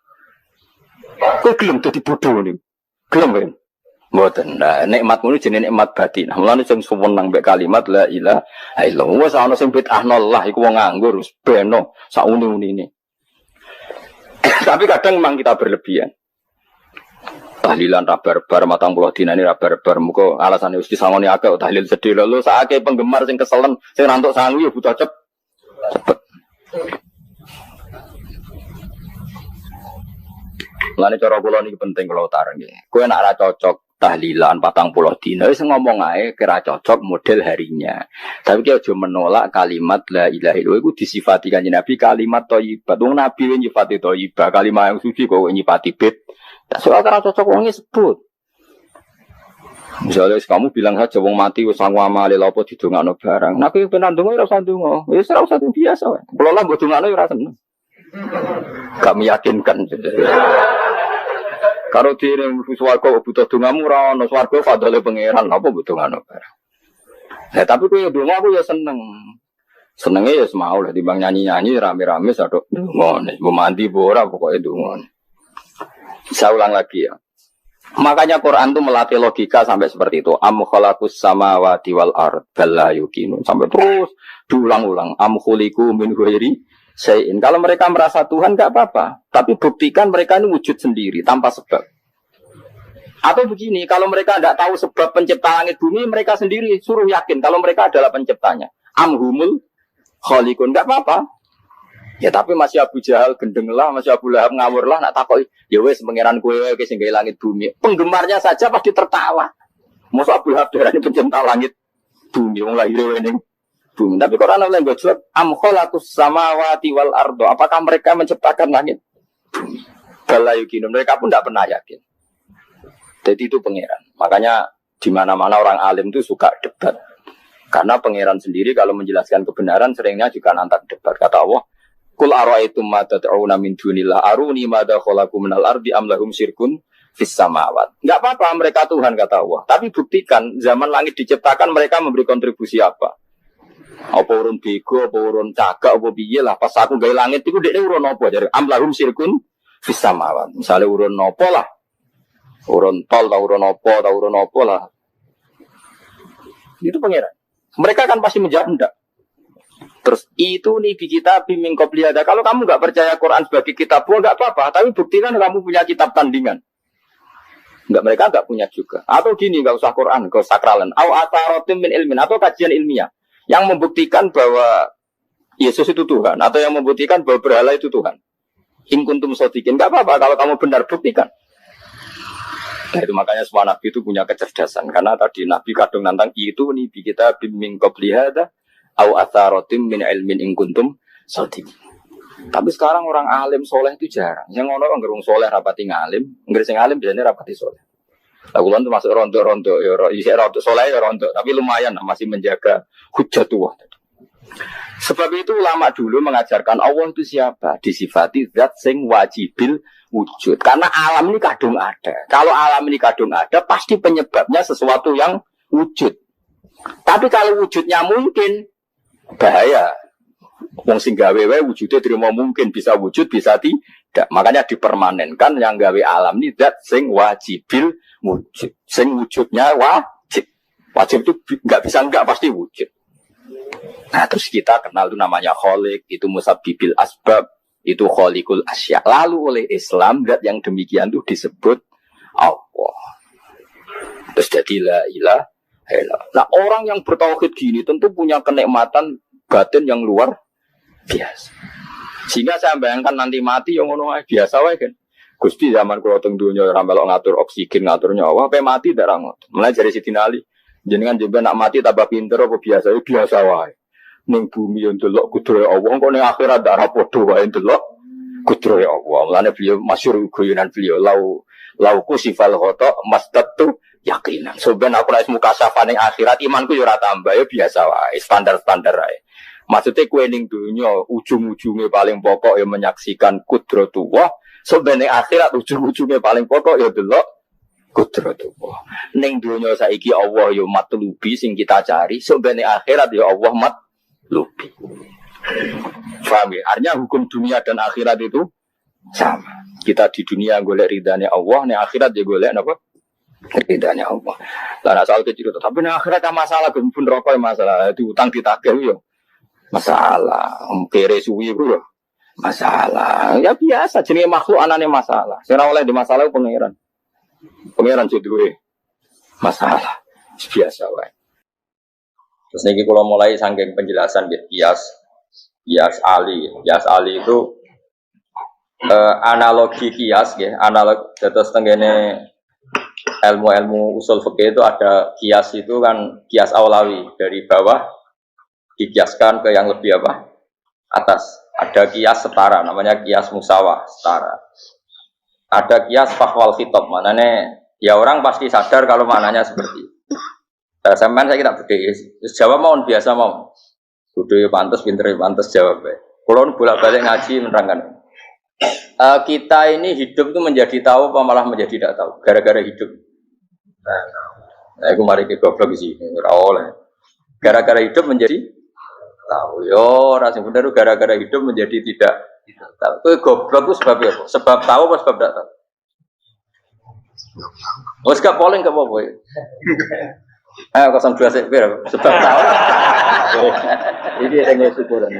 Kowe gelem dadi bodho niku. Gelem kowe. Mboten. Nah, nikmat ngono jenenge nikmat batin. Mulane sing suwenang mbek kalimat la ilaha illallah. Wes ana sing bid'ahnallah iku wong nganggur wis beno sak uni-unine. Tapi kadang memang kita berlebihan. Tahlilan rabar-bar matang puluh dina ini rabar-bar muka alasannya harus disangoni agak tahlil sedih lalu saatnya penggemar sing keselen sing rantuk sangu ya butuh cepet. Lani cara kula niki penting kula utarangi. Kowe nek ora cocok tahlilan 40 dina wis ngomong ae kira cocok model harinya. Tapi ki aja menolak kalimat la ilaha illallah iku disifati kanjeng Nabi kalimat thayyibah. Wong Nabi nyifati thayyibah, kalimat yang suci kok nyifati bid. Tak soal kira cocok wong sebut. Misalnya kamu bilang saja wong mati wis sangu amale lha apa didongakno barang. Nek kowe penan ndonga ora usah ndonga. Wis ora usah biasa wae. Kula lah mbok dongakno ora seneng. Gak meyakinkan. Karo dhewe swarga butuh dongamu ora ono swarga fadhole pangeran apa butuh ngono bareng. Lah tapi kowe donga aku ya seneng. Senenge ya semau lah timbang nyanyi-nyanyi rame-rame sadok ngene. Mbok mandi apa ora pokoke donga. Saya ulang lagi ya. Makanya Quran itu melatih logika sampai seperti itu. Am khalaqus samawati wal ard bal la yuqinun. Sampai terus diulang-ulang. Am khuliqu min ghairi syai'in. Kalau mereka merasa Tuhan enggak apa-apa, tapi buktikan mereka ini wujud sendiri tanpa sebab. Atau begini, kalau mereka tidak tahu sebab pencipta langit bumi, mereka sendiri suruh yakin kalau mereka adalah penciptanya. Amhumul khaliqun, enggak apa-apa. Ya tapi masih Abu Jahal gendeng lah, masih Abu Lahab ngawur lah, nak takoi. Ya wes pangeran kowe sing gawe langit bumi. Penggemarnya saja pasti tertawa. Masa Abu Lahab darane pencipta langit bumi, wong lahir ning bumi. Tapi Quran oleh nggo jawab am khalaqus samawati wal ardo. Apakah mereka menciptakan langit? Bala yukin. Mereka pun tidak pernah yakin. Jadi itu pangeran. Makanya di mana-mana orang alim itu suka debat. Karena pangeran sendiri kalau menjelaskan kebenaran seringnya juga nantak debat. Kata Allah, Qul ara'aytum ma tad'una min dunillah aruni madza khalaqu minal ardi am lahum syirkun fis samawat. Enggak apa-apa mereka Tuhan kata Allah. Tapi buktikan zaman langit diciptakan mereka memberi kontribusi apa? Apa urun bego, apa urun cagak, apa piye lah pas aku gawe langit iku dekne urun apa jare am lahum syirkun fis samawat. Misale urun apa lah? Urun tol ta urun apa lah. Itu pangeran. Mereka kan pasti menjawab enggak. Terus itu nih di kitab biming qobliyada. Kalau kamu nggak percaya Quran sebagai kitab, nggak apa-apa. Tapi buktikan kamu punya kitab tandingan. Nggak, mereka nggak punya juga. Atau gini, nggak usah Quran, nggak usah sakralan. Au atarotim min ilmin atau kajian ilmiah yang membuktikan bahwa Yesus itu Tuhan, atau yang membuktikan bahwa berhala itu Tuhan. In kuntum shodiqin, nggak apa-apa. Kalau kamu benar buktikan. Nah, itu makanya semua nabi itu punya kecerdasan. Karena tadi nabi kadung nantang itu nih di kitab biming qobliyada. Au atharotim min ilmin in kuntum shodiqin. Tapi sekarang orang alim soleh itu jarang. Yang ono wong gerung soleh rapati ngalim, ngger sing alim biasanya rapati soleh. Lah kula itu masuk rontok-rontok ya isih rontok soleh ya rontok, tapi lumayan masih menjaga hujjatullah. Sebab itu ulama dulu mengajarkan Allah itu siapa? Disifati zat sing wajibil wujud. Karena alam ini kadung ada. Kalau alam ini kadung ada, pasti penyebabnya sesuatu yang wujud. Tapi kalau wujudnya mungkin, bahaya. Wong sing gawe wae wujudnya terima mungkin bisa wujud bisa tidak. Makanya dipermanenkan yang gawe alam ini zat sing wajibil wujud. Sing wujudnya wajib. Wajib itu enggak bisa enggak pasti wujud. Nah, terus kita kenal itu namanya khaliq, itu musabbibil asbab, itu khaliqul asya. Lalu oleh Islam zat yang demikian itu disebut Allah. Terus jadi la ilaha illallah. Nah, orang yang bertauhid gini tentu punya kenikmatan batin yang luar biasa. Sehingga saya bayangkan nanti mati yang ngono biasa wae kan. Gusti zaman kula teng donya ora melok ngatur oksigen, ngatur nyawa, pe mati ndak ra ngoten. Mulai dari Sidina Ali, jenengan jenengan nak mati tambah pinter apa biasa biasa wae. Ning bumi yo ndelok kudrohe Allah, kok ning akhirat ndak ra padha wae ndelok kudrohe Allah. Mulane beliau masyhur guyonan beliau lauku sifal khoto masdatu yakinan. Soben aku nek mukasafah ning akhirat imanku yo ora tambah yo biasa wae, standar-standar wae. Maksudnya kue ning dunia ujung-ujungnya paling pokok yang menyaksikan kudratullah. Sebenarnya akhirat ujung-ujungnya paling pokok ya delok kudratullah. Ning dunia saiki Allah ya matlubi sing kita cari. Sebenarnya akhirat ya Allah matlubi. Paham ya? Artinya hukum dunia dan akhirat itu sama. Kita di dunia golek ridhanya Allah, ning akhirat ya golek napa? Ridhanya Allah. Lah soal kecil tapi ning akhirat masalah gempun rokok masalah diutang ditagih yo. Masalah, kere suwi itu loh. Masalah, ya biasa. Jenis makhluk anane masalah. Sekarang oleh di masalah pangeran. Pangeran judulnya masalah. Biasa wae. Terus niki kalau mulai saking penjelasan kias Ali itu analogi kias ya. Analog terus tenggene ilmu usul fikih itu ada kias itu kan kias aulawi dari bawah dikiaskan ke yang lebih apa? Atas. Ada kias setara, namanya kias musawah, setara. Ada kias fakwal khitab, maknanya ya orang pasti sadar kalau maknanya seperti itu. Saya kira berdiri, jawab mohon biasa mohon. Budaya pantas, pinter pantas jawab. Kalau bolak-balik ngaji menerangkan. Kita ini hidup itu menjadi tahu apa malah menjadi tidak tahu, gara-gara hidup. Nah, aku mari ke goblok sih, oleh. Gara-gara hidup menjadi tahu yo rasanya benar gara-gara hidup menjadi tidak tahu. Itu goblok itu sebabnya apa? Sebab tahu apa sebab tidak tahu? Wes gak polling gak apa-apa. Ayo 02 sik sebab tahu. Ini yang syukuran.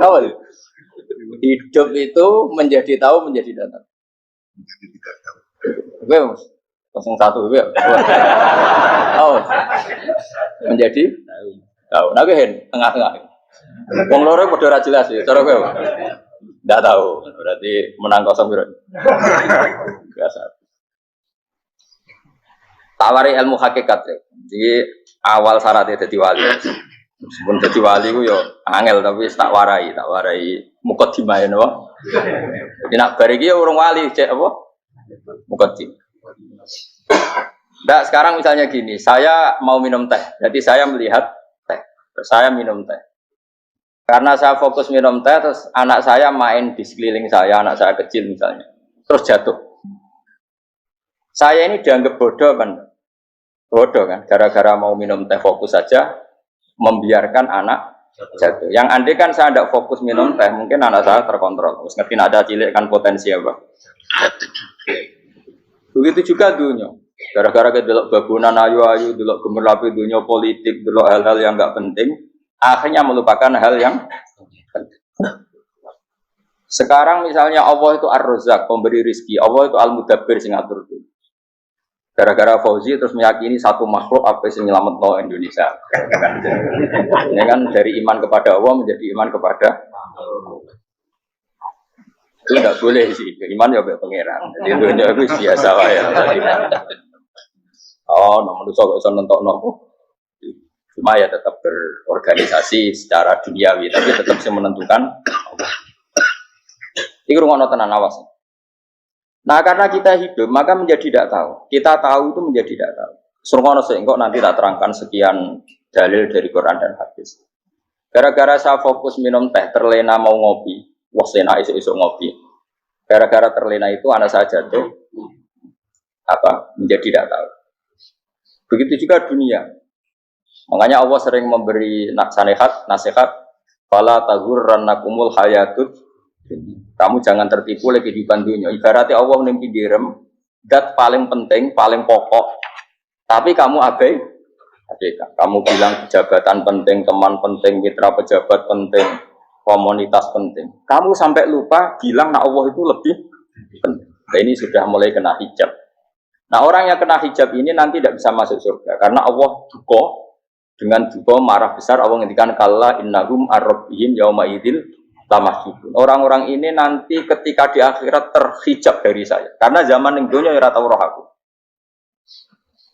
Tahu. Hidup itu menjadi tahu menjadi tidak tahu. Oke, Mas. 01 ya. Oh. Menjadi tahu. Nah, tengah-tengah. Wong loro padha ora jelas ya, cara kowe. Ndak tahu. Berarti menang 0 piro. Biasa. Tawari ilmu hakikat ya. Jadi awal syaratnya dadi wali. Meskipun dadi wali ku yo angel tapi tak warai mukadimah napa. Jadi nak bar iki urung wali cek apa? Mukadimah. Ndak sekarang misalnya gini, saya mau minum teh. Jadi saya melihat saya minum teh. Karena saya fokus minum teh, terus anak saya main di sekeliling saya, anak saya kecil misalnya, terus jatuh. Saya ini dianggap bodoh kan? Bodoh kan? Gara-gara mau minum teh fokus saja, membiarkan anak jatuh. Yang andai kan saya tidak fokus minum teh, mungkin anak saya terkontrol. Terus ngerti ada cilik kan potensi apa? Begitu juga dunia. Gara-gara kita delok babunan ayu-ayu, delok gemerlapi dunia politik, delok hal-hal yang enggak penting, akhirnya melupakan hal yang penting. Sekarang misalnya Allah itu Ar-Razzaq, pemberi rizki, Allah itu Al-Mudabbir sing ngatur dunia. Gara-gara Fauzi terus meyakini satu makhluk apa yang nyelametno Indonesia. Ini kan dari iman kepada Allah menjadi iman kepada itu tidak boleh sih, iman ya be pangeran. Jadi dunia itu biasa wae. Oh, nomor itu kok iso nentokno. Cuma ya tetap berorganisasi secara duniawi, tapi tetap sih menentukan. Iki rungono tenan awas. Nah, karena kita hidup, maka menjadi tidak tahu. Kita tahu itu menjadi tidak tahu. Rungono sik kok nanti tak terangkan sekian dalil dari Quran dan hadis. Gara-gara saya fokus minum teh, terlena mau ngopi. Wah, enak isu-isu ngopi. Gara-gara terlena itu anak saya jatuh menjadi tidak tahu. Begitu juga dunia. Makanya Allah sering memberi nasihat, fala taghurrannakumul hayatud. Kamu jangan tertipu oleh kehidupan dunia. Ibaratnya Allah nempi direm, dat paling penting, paling pokok. Tapi kamu abaikan. Kamu bilang jabatan penting, teman penting, mitra pejabat penting, komunitas penting. Kamu sampai lupa bilang nah Allah itu lebih penting. Nah, ini sudah mulai kena hijab. Nah orang yang kena hijab ini nanti tidak bisa masuk surga karena Allah dengan marah besar Allah ngendikan kalla innahum ar-rabbihim yauma idzil lamahjubun. Orang-orang ini nanti ketika di akhirat terhijab dari saya karena zaman ning donya ora tau roh aku.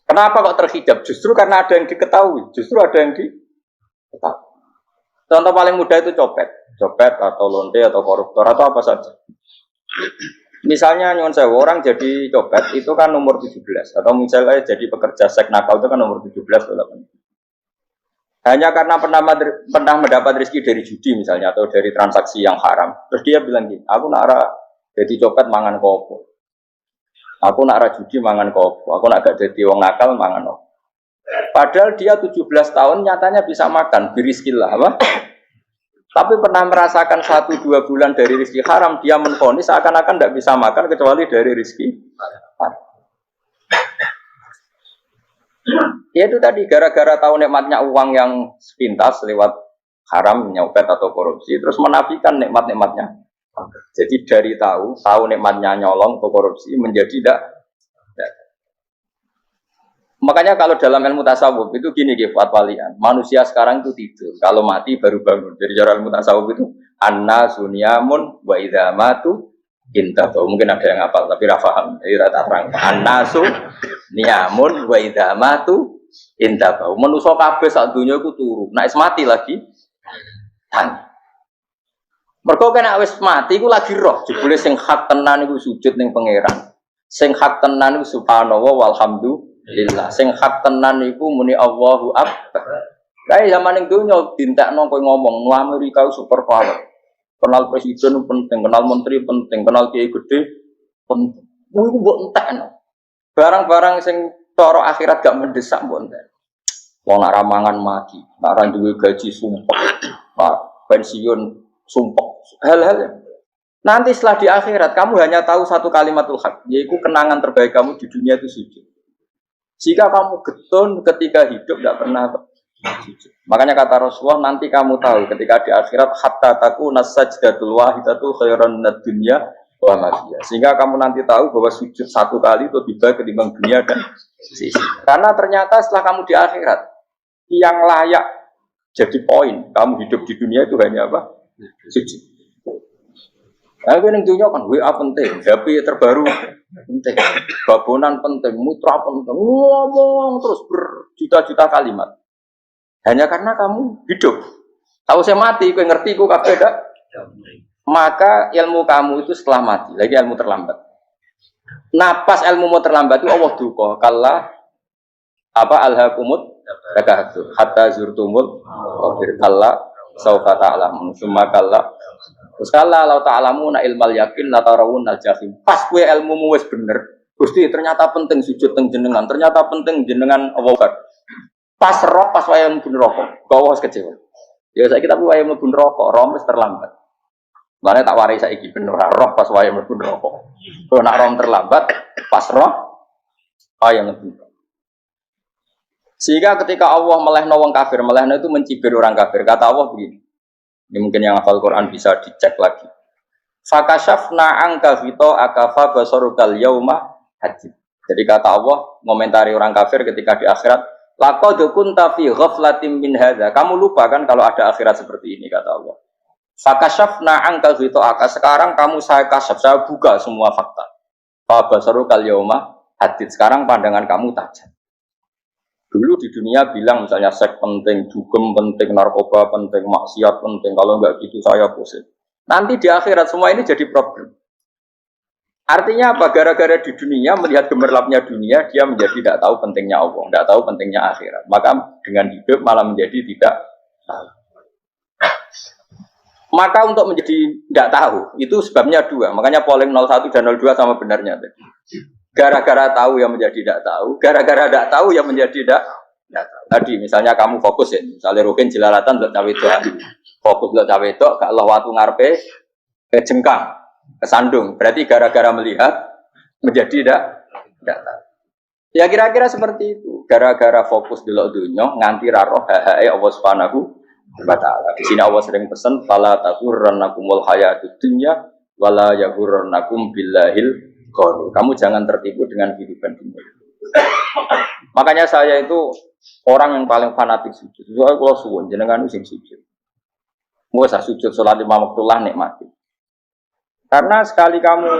Kenapa kok terhijab? Justru karena ada yang diketahui, justru ada yang diketahui. Contoh paling mudah itu copet atau lonte atau koruptor atau apa saja. Misalnya nyuwun sewu orang jadi copet itu kan nomor 17 atau misalnya jadi pekerja seks nakal itu kan nomor 17 atau 18. Hanya karena pernah mendapat rezeki dari judi misalnya atau dari transaksi yang haram. Terus dia bilang gini, aku nak jadi copet mangan kopo. Aku nak judi mangan kopo. Aku nak gak jadi wong nakal mangan kopo. Padahal dia 17 tahun nyatanya bisa makan, birizkillah apa? Tapi pernah merasakan 1-2 bulan dari rezeki haram, dia menvonis seakan-akan tidak bisa makan kecuali dari rezeki haram. Ya itu tadi gara-gara tahu nikmatnya uang yang sepintas lewat haram, nyopet atau korupsi, terus menafikan nikmat-nikmatnya. Jadi dari tahu nikmatnya nyolong atau korupsi menjadi tidak. Makanya kalau dalam ilmu tasawuf itu gini fatwalian, manusia sekarang itu tidur, kalau mati baru bangun. Jadi cara ilmu tasawuf itu anna sunyamun wa idza matu intahu. Mungkin ada yang hafal tapi ra paham. Jadi rata terang. Anna sunyamun wa idza matu intahu. Manusa kabeh sak donya iku turu. Nek mati lagi tangi. Mergo kena wis mati iku lagi roh. Jebule sing hak tenan iku sujud ning pangeran. Sing hak tenan iku subhanallah walhamdulillah. Sing hak tenan iku muni Allahu akbar. Kayak zaman ning donya dintekno kowe ngomong, "Nu Amerika super power." Kenal presiden penting, kenal menteri penting, kenal kiai gede penting. Iku mbok entekno. Barang-barang sing cara akhirat gak mendesak mbok entek. Wong nak ramangan mati, nak ra duwe gaji sumpek. Pensiun sumpek. Hal-hal nanti setelah di akhirat kamu hanya tahu satu kalimatul haq, yaitu kenangan terbaik kamu di dunia itu sujud. Jika kamu getun ketika hidup tidak pernah sujud. Makanya kata Rasulullah nanti kamu tahu ketika di akhirat hatta takuna sajdatul wahidatu khairan minad dunya wa ma fiha. Sehingga kamu nanti tahu bahwa sujud satu kali itu lebih baik ketimbang dunia dan sisi. Karena ternyata setelah kamu di akhirat yang layak jadi poin kamu hidup di dunia itu hanya apa? Sujud. Nah, yang dunia kan WA penting, HP terbaru penting, babonan penting, mutra penting, ngomong terus berjuta-juta kalimat. Hanya karena kamu hidup. Tahu saya mati, kau ngerti, kau kabeh dak. Maka ilmu kamu itu setelah mati, lagi ilmu terlambat. Nah, pas ilmu mau terlambat itu Allah duka, kalla apa alhaqumut takahtur hatta zurtumul qabir kalla saufa ta'lamun summa kalla. Terus kala lau ta'lamuna ilmal yakin la tarawunnal jahim. Pas kowe ilmumu wis bener, Gusti ternyata penting sujud teng jenengan, ternyata penting jenengan Allah. Pas roh pas waya mlebu neraka, kok wis kecewa. Ya saiki tapi waya mlebu neraka, roh wis terlambat. Lane tak warai saiki bener roh pas waya mlebu neraka. Kok nak roh terlambat, pas roh waya mlebu. Sehingga ketika Allah melehno wong kafir, melehno itu mencibir orang kafir. Kata Allah begini. Ini mungkin yang hafal Quran bisa dicek lagi. Fakashafna angka fito akafa basarukal yauma hadid. Jadi kata Allah ngomentari orang kafir ketika di akhirat, laqad kunta fi ghaflatin min hadza. Kamu lupa kan kalau ada akhirat seperti ini kata Allah. Fakashafna angka fito aka. Sekarang kamu saya kasaf, saya buka semua fakta. Fa basarukal yauma hadid. Sekarang pandangan kamu tajam. Dulu di dunia bilang misalnya seks penting, dugem penting, narkoba penting, maksiat penting. Kalau enggak gitu saya pusing. Nanti di akhirat semua ini jadi problem. Artinya apa? Gara-gara di dunia melihat gemerlapnya dunia, dia menjadi tidak tahu pentingnya Allah, tidak tahu pentingnya akhirat. Maka dengan hidup malah menjadi tidak tahu. Maka untuk menjadi tidak tahu itu sebabnya dua. Makanya polling 01 dan 02 sama benarnya tadi. Gara-gara tahu yang menjadi tidak tahu, gara-gara tidak tahu yang menjadi tidak tahu. Tadi misalnya kamu fokus ya, misalnya Rukin jelalatan untuk cawe itu, fokus untuk cawe itu, gak Allah waktu ngarepe kejengkang, kesandung. Berarti gara-gara melihat menjadi tidak tahu. Ya kira-kira seperti itu. Gara-gara fokus delok dunya nganti ra roh hae Allah Subhanahu wa taala. Di sini Allah sering pesan fala taghurrannakumul hayatud dunya wala yaghurrannakum billahil ghurur. Kamu jangan tertipu dengan kehidupan dunia. Makanya saya itu orang yang paling fanatik sujud. Soalnya kalau suwun jenengan sing sujud. Mau usah sujud salat 5 waktu lah nikmati. Karena sekali kamu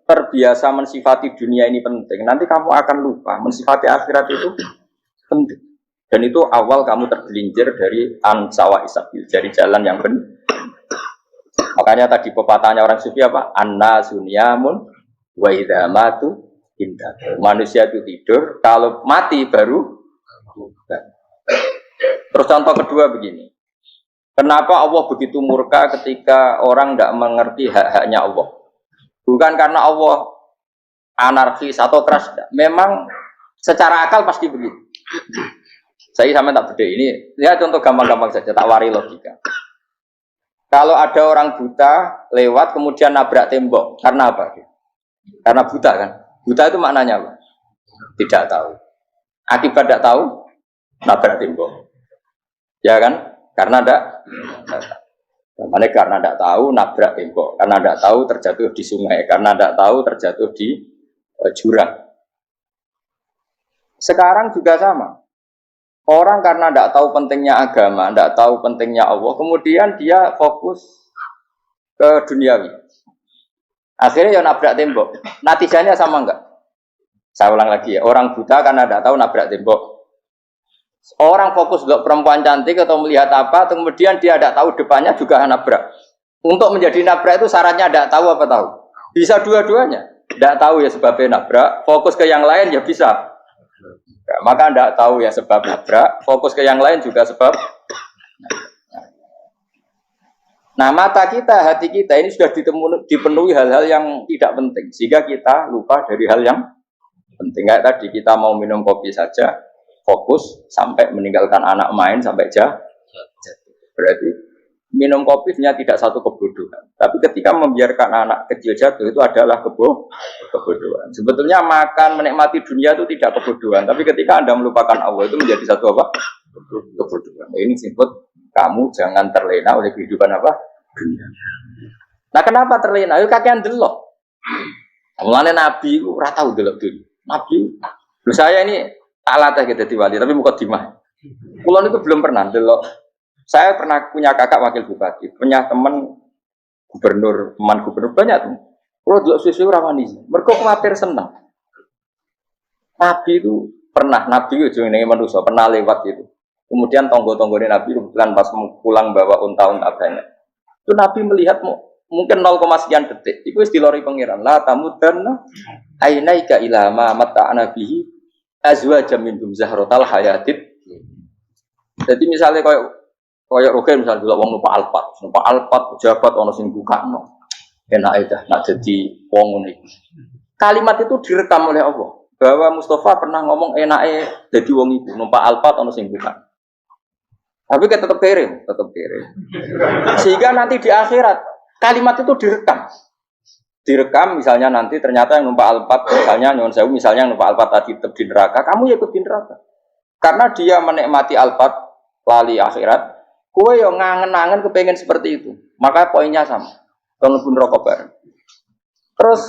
terbiasa mensifati dunia ini penting, nanti kamu akan lupa mensifati akhirat itu penting. Dan itu awal kamu tergelincir dari ansawa isabil, dari jalan yang benar. Makanya tadi pepatahnya orang sufi apa? Anna sunyamun wa idza matu indah. Manusia itu tidur, kalau mati baru. Terus contoh kedua begini. Kenapa Allah begitu murka ketika orang tidak mengerti hak-haknya Allah? Bukan karena Allah anarkis atau keras. Memang secara akal pasti begitu. Saya sama tak beda ini. Ya contoh gampang-gampang saja, tak wari logika. Kalau ada orang buta lewat kemudian nabrak tembok, karena apa? Karena buta kan? Buta itu maknanya apa? Tidak tahu. Akibat tidak tahu, nabrak tembok. Ya kan? Karena tidak karena tidak tahu nabrak tembok, karena tidak tahu terjatuh di sungai, karena tidak tahu terjatuh di jurang. Sekarang juga sama. Orang karena tidak tahu pentingnya agama, tidak tahu pentingnya Allah, kemudian dia fokus ke duniawi. Akhirnya ya nabrak tembok. Natijanya sama enggak? Saya ulang lagi ya. Orang buta karena tidak tahu nabrak tembok. Orang fokus untuk perempuan cantik atau melihat apa, kemudian dia tidak tahu depannya juga nabrak. Untuk menjadi nabrak itu syaratnya tidak tahu apa tahu. Bisa dua-duanya. Tidak tahu ya sebabnya nabrak, fokus ke yang lain ya bisa. Ya, maka tidak tahu ya sebab nabrak, fokus ke yang lain juga sebab. Nah mata kita, hati kita ini sudah dipenuhi hal-hal yang tidak penting, sehingga kita lupa dari hal yang penting. Kayak tadi kita mau minum kopi saja, fokus sampai meninggalkan anak main sampai jatuh. Berarti minum kopi sebenarnya tidak satu kebodohan. Tapi ketika membiarkan anak kecil jatuh itu adalah kebodohan. Sebetulnya makan menikmati dunia itu tidak kebodohan. Tapi ketika Anda melupakan Allah itu menjadi satu apa? Kebodohan. Ini disebut kamu jangan terlena oleh kehidupan apa? Dunia. Nah kenapa terlena? Itu kakean delok. Mulane Nabi itu ora tau delok dunia. Nabi, saya ini alat gitu diwali, tapi bukan dimah. Kulon itu belum pernah delok. Saya pernah punya kakak wakil bupati, punya teman gubernur banyak tuh. Kalau delok susu ramani, mereka khawatir senang. Nabi itu pernah, Nabi itu jenenge manusia pernah lewat itu. Kemudian tonggo-tonggone Nabi kebetulan pas pulang bawa unta-unta banyak. Itu Nabi melihat mungkin 0, sekian detik. Itu wis dilori pangeran. La tamudanna ainaika ila ma mata'ana bihi azwajam minhum zahratal hayatid. Jadi misalnya kayak Rogen misalnya dulu wong numpak Alphard pejabat ono sing bukakno. Enak aja nak jadi wong ngene iki. Kalimat itu direkam oleh Allah bahwa Mustafa pernah ngomong enake dadi wong iku numpak Alphard ono sing bukan. Tapi kita tetap kirim. Sehingga nanti di akhirat kalimat itu direkam misalnya nanti ternyata yang numpak Alphard misalnya nyuwun sewu misalnya yang numpak Alphard tadi tetap di neraka, kamu ya ikut di neraka. Karena dia menikmati Alphard lali akhirat, kowe yo ngangen-angen kepengen seperti itu. Maka poinnya sama. Mlebu neraka bareng. Terus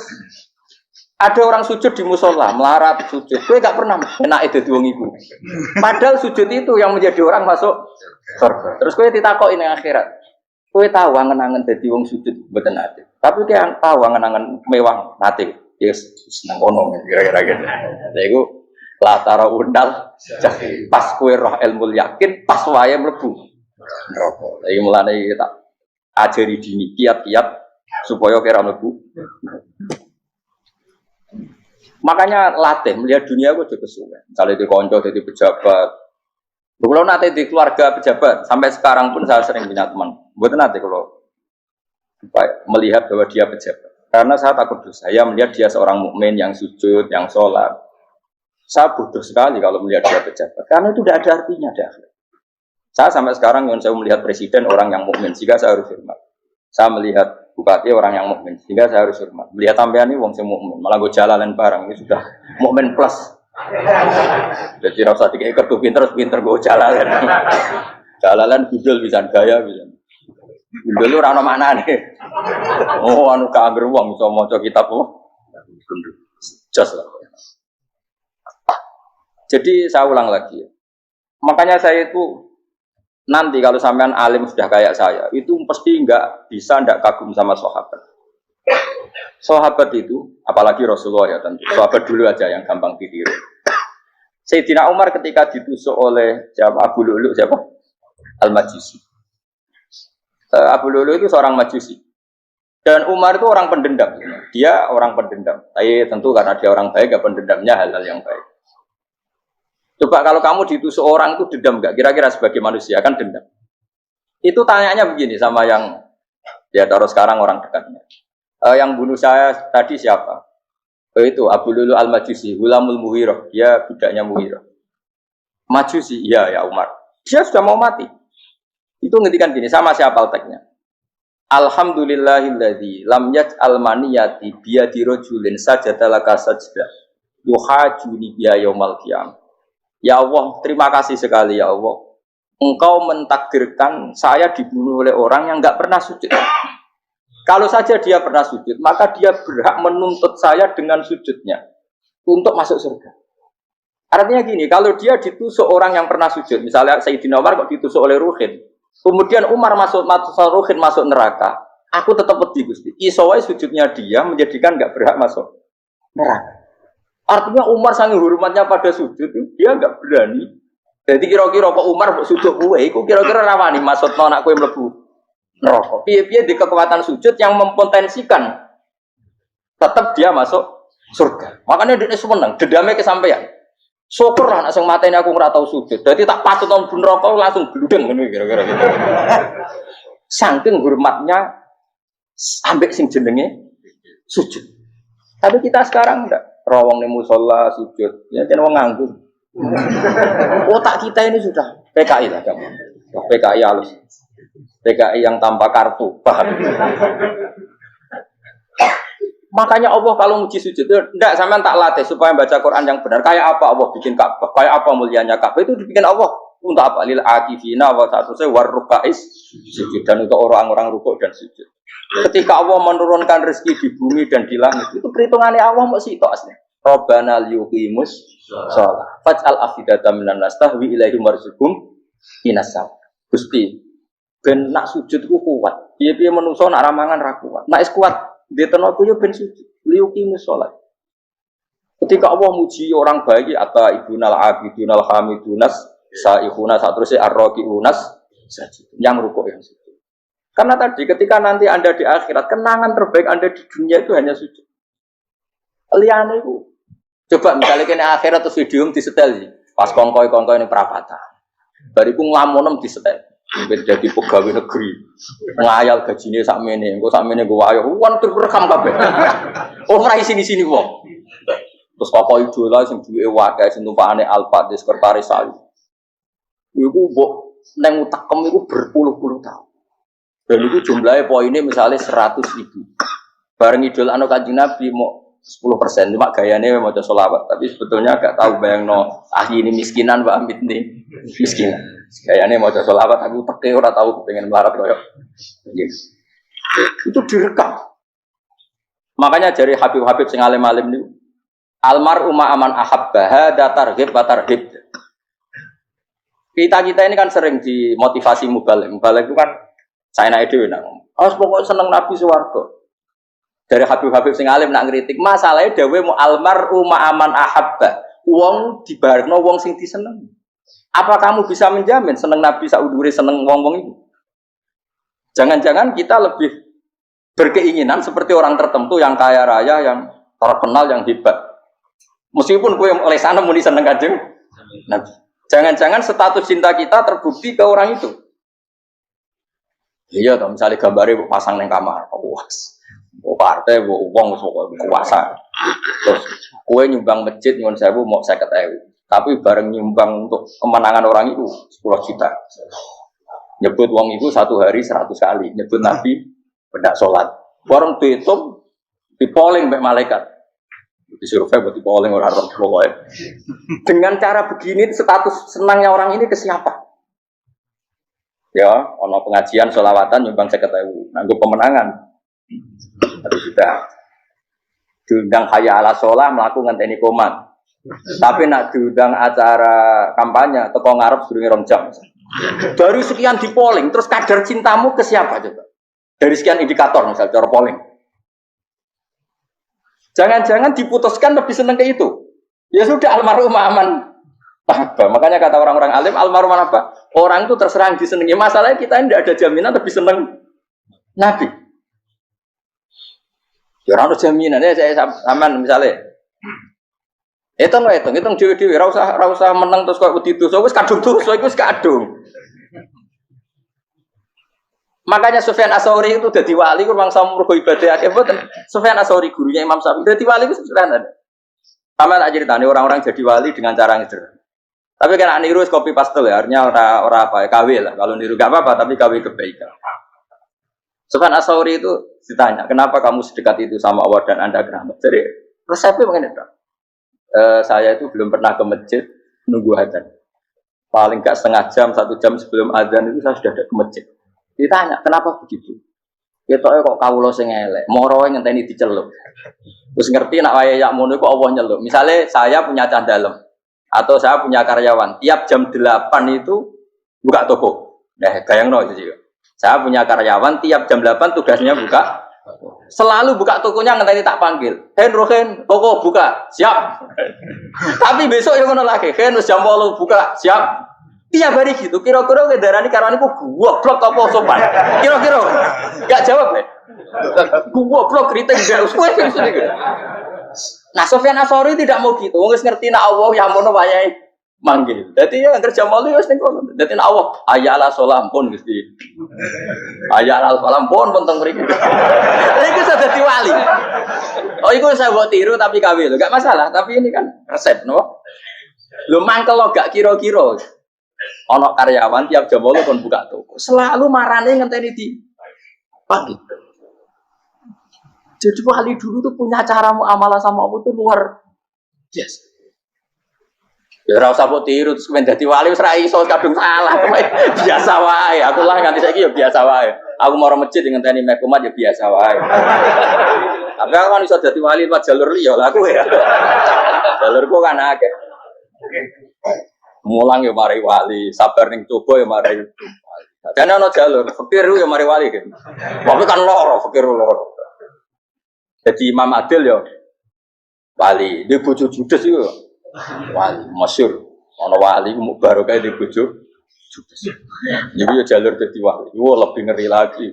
ada orang sujud di musola, melarat sujud. Kowe gak pernah enake dadi wong iku. Padahal sujud itu yang menjadi orang masuk surga. Terus kowe ditakoki ning akhirat. Kowe tahu angen-angen dadi wong sujud mboten ate. Tapi kowe tahu angen-angen mewah nate. Yes, seneng kono kira-kira gitu. Lha iku latara undal jahil. Pas kowe roh ilmu yakin, pas wae mlebu neraka. Lha iki mulane tak ajari dini kiat-kiat supaya kira mlebu. Makanya latih melihat dunia gue juga kesuwen. Misalnya di konco, jadi pejabat. Kalau nanti di keluarga pejabat, sampai sekarang pun saya sering punya teman. Buat nanti kalau melihat bahwa dia pejabat. Karena saya takut dosa. Saya melihat dia seorang mukmin yang sujud, yang sholat. Saya bodoh sekali kalau melihat dia pejabat. Karena itu tidak ada artinya di akhirat. Saya sampai sekarang yang saya melihat presiden orang yang mukmin, sehingga saya harus hormat. Saya melihat bupati orang yang mukmin, sehingga saya harus hormat. Melihat sampean ini wong sing mukmin, malah gue jalalan barang ini sudah mukmin plus. Jadi rasa tiga kartu pinter gue jalalan. Jalalan gudul bisa gaya bisa. Gudul lu rano mana nih? Oh anu kager wong iso maca kitab kok. Jos lah. Jadi saya ulang lagi. Makanya saya itu nanti kalau sampean alim sudah kayak saya, itu pasti tidak kagum sama sahabat. Sahabat itu, apalagi Rasulullah ya tentu. Sahabat dulu aja yang gampang ditiru. Sayyidina Umar ketika ditusuk oleh Abu Lu'lu' siapa? Al-Majusi. Abu Lu'lu' itu seorang Majusi. Dan Umar itu orang pendendam. Dia orang pendendam. Tapi tentu karena dia orang baik, ya pendendamnya hal-hal yang baik. Coba kalau kamu ditusuk orang itu dendam enggak? Kira-kira sebagai manusia kan dendam. Itu tanyanya begini sama yang ya taruh sekarang orang dekatnya. Yang bunuh saya tadi siapa? Itu Abu Lu'lu' Al-Majusi, Hulamul Mughirah. Dia budaknya Mughirah. Majusi, iya ya Umar. Dia sudah mau mati. Itu ngendikan gini, sama siapa teksnya? Alhamdulillahilladzi lam yaj'al maniyati biyadi rajulin sajadalaka sajdah yuhajuni biya yaumal qiyamah. Ya Allah, terima kasih sekali ya Allah. Engkau mentakdirkan saya dibunuh oleh orang yang enggak pernah sujud. Kalau saja dia pernah sujud, maka dia berhak menuntut saya dengan sujudnya untuk masuk surga. Artinya gini, kalau dia ditusuk orang yang pernah sujud, misalnya Sayyidina Umar kok ditusuk oleh Ruhin, kemudian Umar masuk Ruhin masuk neraka, aku tetap pedih Gusti. Isowai sujudnya dia menjadikan enggak berhak masuk neraka. Artinya Umar sangat hormatnya pada sujud, dia enggak berani. Jadi kira-kira kok Umar sujud kue, itu kira-kira rawani maksud anak kue mlebu neraka. Piye-piye di kekuatan sujud yang mempotensikan tetap dia masuk surga. Makanya dia seneng, dendamnya kesampaian. Syukur lah, nak mateni aku ora tau sujud. Jadi tak patut nang neraka langsung gludeng ngene kira-kira gitu. Saking hormatnya ambek sing jenenge sujud. Tapi kita sekarang enggak. Rawang ning musala sujud, ya kan wong nganggur. Otak kita ini sudah PKI lah kamu. PKI halus. PKI yang tanpa kartu, paham? Makanya Allah kalau muji sujud, enggak sampean tak latih supaya baca Quran yang benar. Kayak apa Allah bikin Ka'bah? Kayak apa mulianya Ka'bah? Itu dibikin Allah untuk apa? Lil akifina wa satuse warrukais sujud, dan untuk orang-orang rukuk dan sujud. Ketika Allah menurunkan rezeki di bumi dan di langit, itu perhitungannya Allah mau sitok asli. Rabbana liyuqimus shalah faj'al afidatan minan nas tahwi ilaihim warzuqhum inasab. Gusti, ben nak sujud ku kuat. Piye-piye menungso nak ramangan ra kuat. Nak is kuat, dia tenaga yo ben sujud. Liyuqimus shalah. Ketika Allah muji orang baik, ata ibunal abidunal hamidunas saihuna satruse arraqiunas sajid. Yang rukuk yang sujud. Karena tadi ketika nanti Anda di akhirat, kenangan terbaik Anda di dunia itu hanya sujud. Liane itu. Coba misalnya kene akhirat terus video disetel sih. Pas kongkoi ini perapatan. Bariku nglamonem disetel. Jadi pegawai negeri. Ngayal gajinya sakmene, engko sakmene gue ayo wan terekam kabeh. Oh ora sini wong. Terus kok idola sing duwe wae sing tumpakane Alphard sekretaris saya. Iku mbok nang utakem iku berpuluh-puluh tahun. Dan itu jumlahnya poinnya misalnya 100.000. Bareng idol anu Kanjeng Nabi mau 10%, cuma gayanya mau sholawat. Tapi sebetulnya agak tahu bayang no ini miskinan Mbak Amit nih miskinan. Gayanya mau sholawat, aku teke ora tahu pengen melarat koyo. Yes. Itu direkam. Makanya dari Habib-habib sing alim-alim niku almar'u ma'aman ahabba hada targhib wa tarhib. Kita ini kan sering dimotivasi mubalek. Mubalek itu kan saya naik dhewe nak ngomong. Pokok seneng Nabi swarga. Dari Habib-habib sing alim nak ngritik, masalahnya dhewe mu almar'u ma'aman ahabba. Wong dibarengno wong sing diseneng. Apa kamu bisa menjamin seneng Nabi saudure seneng wong-wong itu? Jangan-jangan kita lebih berkeinginan seperti orang tertentu yang kaya raya, yang terkenal, yang hebat. Meskipun kowe oleh sana muni seneng Kanjeng Nabi. Jangan-jangan status cinta kita terbukti ke orang itu. Iya, toh misalnya gambarnya pasang neng kamar, partai, mau uang, mau kuasa. Terus kue nyumbang masjid nyuwun sewu mau 50.000. Tapi bareng nyumbang untuk kemenangan orang itu 10 juta. Nyebut uang itu satu hari 100 kali. Nyebut Nabi bedak sholat. Warung dihitung, dipoling mbek malaikat. Disurvey buat dipoling orang-orang pokoknya. Dengan cara begini status senangnya orang ini ke siapa? Ya, ono pengajian sholawatan nyumbang 50.000. Nanggo pemenangan. Harus sudah. Diundang hayya ala sholah melakukan ngenteni komat. Tapi nak diundang acara kampanye teko ngarep sedurunge 2 jam. Dari sekian di polling, terus kadar cintamu ke siapa coba? Dari sekian indikator misal cara polling. Jangan-jangan diputuskan lebih seneng ke itu. Ya sudah almarhum aman. Apa? Makanya kata orang-orang alim almarhum apa? Orang itu terserah disenangi. Masalahnya kita tidak ada jaminan lebih seneng Nabi. Ya ora ono jaminan ya saya aman misalnya. Hitung dhewe-dhewe ora usah meneng terus kok wedi dosa wis kadung dosa iku wis kadung. Makanya Sufyan Ats-Tsauri itu dadi wali ku mangsa mergo ibadah akeh mboten. Sufyan Ats-Tsauri gurunya Imam Syafi'i dadi wali ku sederhana. Sama tak ceritane orang-orang jadi wali dengan cara yang sederhana. Tapi kan niru copy paste ya, artinya ora apa ya KW lah. Kalau niru gak apa-apa tapi KW kebaikan. Sufyan Ats-Tsauri itu ditanya, "Kenapa kamu sedekat itu sama Allah dan Anda keramat?" Jadi resepnya begini, Dok. Saya itu belum pernah ke masjid nunggu adzan. Paling gak setengah jam, 1 jam sebelum adzan itu saya sudah ada ke masjid. Ditanya, kenapa begitu? Ketoknya kok kawula sing elek, moro ngenteni diceluk. Terus ngerti nak wayahe yak mono kok Allah nyeluk. Misalnya saya punya cah dalem atau saya punya karyawan, tiap jam 8 itu buka toko. Nah, bayangno itu sih. Saya punya karyawan tiap jam 8 tugasnya buka. Selalu buka tokonya ngenteni tak panggil. Rohen, toko buka, siap. Tapi besok yang ngono lagi, wis jam 8 buka, siap. Tiap hari gitu, kira-kira ngedarani karwaniku goblok apa sopan? Kira-kira enggak jawab ya? Goblok kritik enggak usah gitu. Nah, Sufyan Ats-Tsauri tidak mau gitu. Wong wis ngerti nek Allah ya mono wayahe manggil. Dadi ya kerja malu wis ning kono. Dadi nek Allah ayala salam pun Gusti. Ayala salam pun teng mriki. Iku sudah dadi wali. Oh, iku saya buat tiru tapi kawin. Enggak masalah, tapi ini kan resep, no? Lu mangkel lo gak kira-kira. Ono karyawan tiap jam 8 kon buka toko. Selalu marane ngenteni di pagi. Jadi wali dulu tuh punya cara muamalah sama Allah tuh luar biasa. Ya ora usah mbok tiru terus men dadi wali wis ra iso kadung salah. Biasa wae. Aku lah nganti saiki ya biasa wae. Aku mau masjid ngenteni mek umat ya biasa wae. Tapi aku kan iso dadi wali lewat jalur liya lah aku ya. Jalurku kan akeh. Mulang ya mari wali, sabar ning coba ya mari wali. Dene ana jalur, fikir ya mari wali gitu. Tapi kan loro, fikir loro. Jadi Imam Adil ya wali, di bojo judes iku wali masyhur. Ana wali mu barokah di bojo judes. Jadi ya jalur dadi wali. Wo lebih ngeri lagi.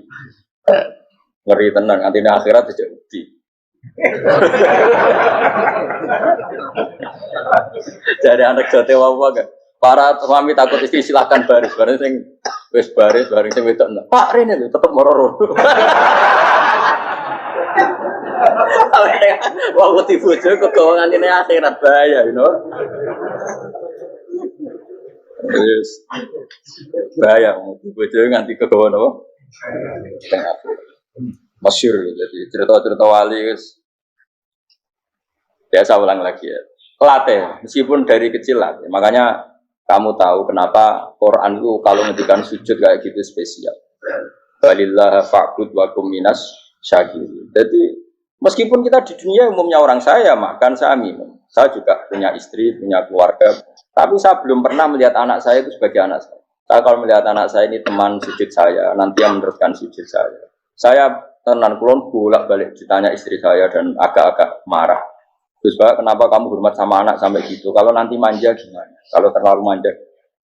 Ngeri tenan nganti akhirat aja wedi. Jadi anak jote wae gak. Para suami takut istri silakan baris sing wis baris bareng sing wedok. Pak Rene lho tetep moro-moro. Wah, wedi bojo kegawangan ini akhirat bahaya, you know. Terus bahaya bojo nganti kegawan apa? Tengah. Masyhur jadi cerita-cerita wali guys. Biasa ulang lagi ya. Latih, meskipun dari kecil latih. Makanya kamu tahu kenapa Quran itu kalau ngendikan sujud kayak gitu spesial. Balillah fa'bud wa kum minas syakirin. Jadi meskipun kita di dunia umumnya orang saya makan, saya minum. Saya juga punya istri, punya keluarga. Tapi saya belum pernah melihat anak saya itu sebagai anak saya. Saya kalau melihat anak saya ini teman sujud saya, nanti yang meneruskan sujud saya. Saya tenan kulon bolak-balik ditanya istri saya dan agak-agak marah. Terus Pak, kenapa kamu hormat sama anak sampai gitu? Kalau nanti manja gimana? Kalau terlalu manja,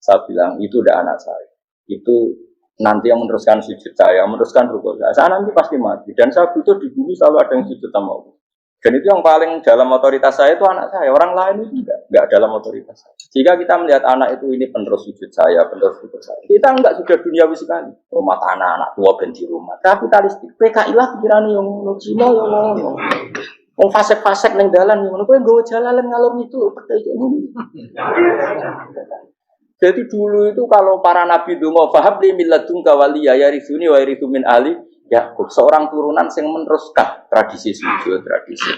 saya bilang itu udah anak saya. Itu nanti yang meneruskan sujud saya, meneruskan rukuk saya. Saya nanti pasti mati. Dan saya butuh di bumi selalu ada yang sujud sama Allah. Dan itu yang paling dalam otoritas saya itu anak saya. Orang lain itu enggak dalam otoritas saya. Jika kita melihat anak itu ini penerus sujud saya, penerus sujud saya. Kita enggak sudah duniawi sekali. Rumah tanah, anak tua ben di rumah. Kapitalistik. PKI lah pikiran yang Cina yang ngono. Wong fasek-fasek ning dalan ngono kowe nggawa jalalan ngalor itu Jadi dulu itu kalau para nabi donga fahab li milladun kawaliya yarisuni wa yarithu min ali Yakub, seorang turunan yang meneruskan tradisi sujud, tradisi.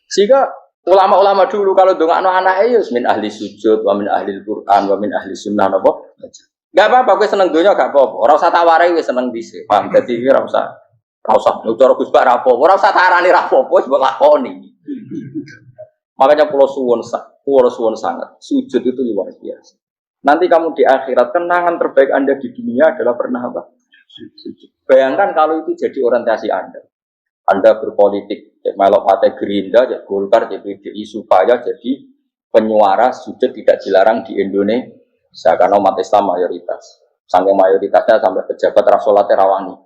Sehingga ulama-ulama dulu kalau dongakno anake ya min ahli sujud, wa min ahli Quran, wa min ahli sunnah napa. Enggak apa-apa kowe seneng donya gak apa-apa. Ora usah tak warai wis seneng dhisik. Paham dadi ora usah cara Gus Bak ra apa. Ora usah tarani ra apa, wis mbok lakoni. Makanya pulau suwun sangat. Sujud itu luar biasa. Nanti kamu di akhirat, kenangan terbaik Anda di dunia adalah pernah apa? Sujud. Bayangkan kalau itu jadi orientasi Anda. Anda berpolitik, melok partai Gerindra, Golkar, PDI supaya jadi penyuara sujud tidak dilarang di Indonesia karena umat Islam mayoritas. Sampai mayoritasnya sampai pejabat rasolat rawani.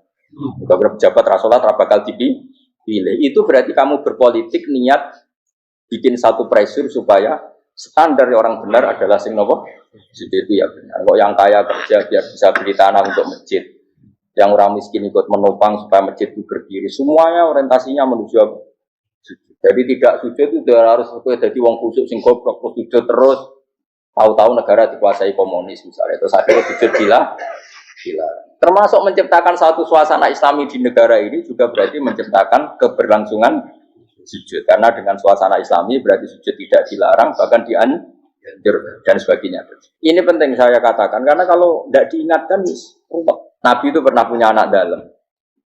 Juga pejabat rasolat bakal dipilih. Itu berarti kamu berpolitik niat bikin satu pressure supaya standar orang benar adalah sing nopo. Itu ya benar. Kok yang kaya kerja biar bisa beli tanah untuk masjid. Yang orang miskin ikut menopang supaya masjid itu berdiri. Semuanya orientasinya menuju sujud. Jadi tidak sujud itu harus jadi wong khusyuk sing goblok sujud terus. Tahu-tahu negara dikuasai komunis misalnya. Terus akhirnya sujud gila. Termasuk menciptakan satu suasana Islami di negara ini juga berarti menciptakan keberlangsungan sujud. Karena dengan suasana Islami berarti sujud tidak dilarang bahkan dianjur dan sebagainya. Ini penting saya katakan karena kalau tidak diingatkan Nabi itu pernah punya anak dalam.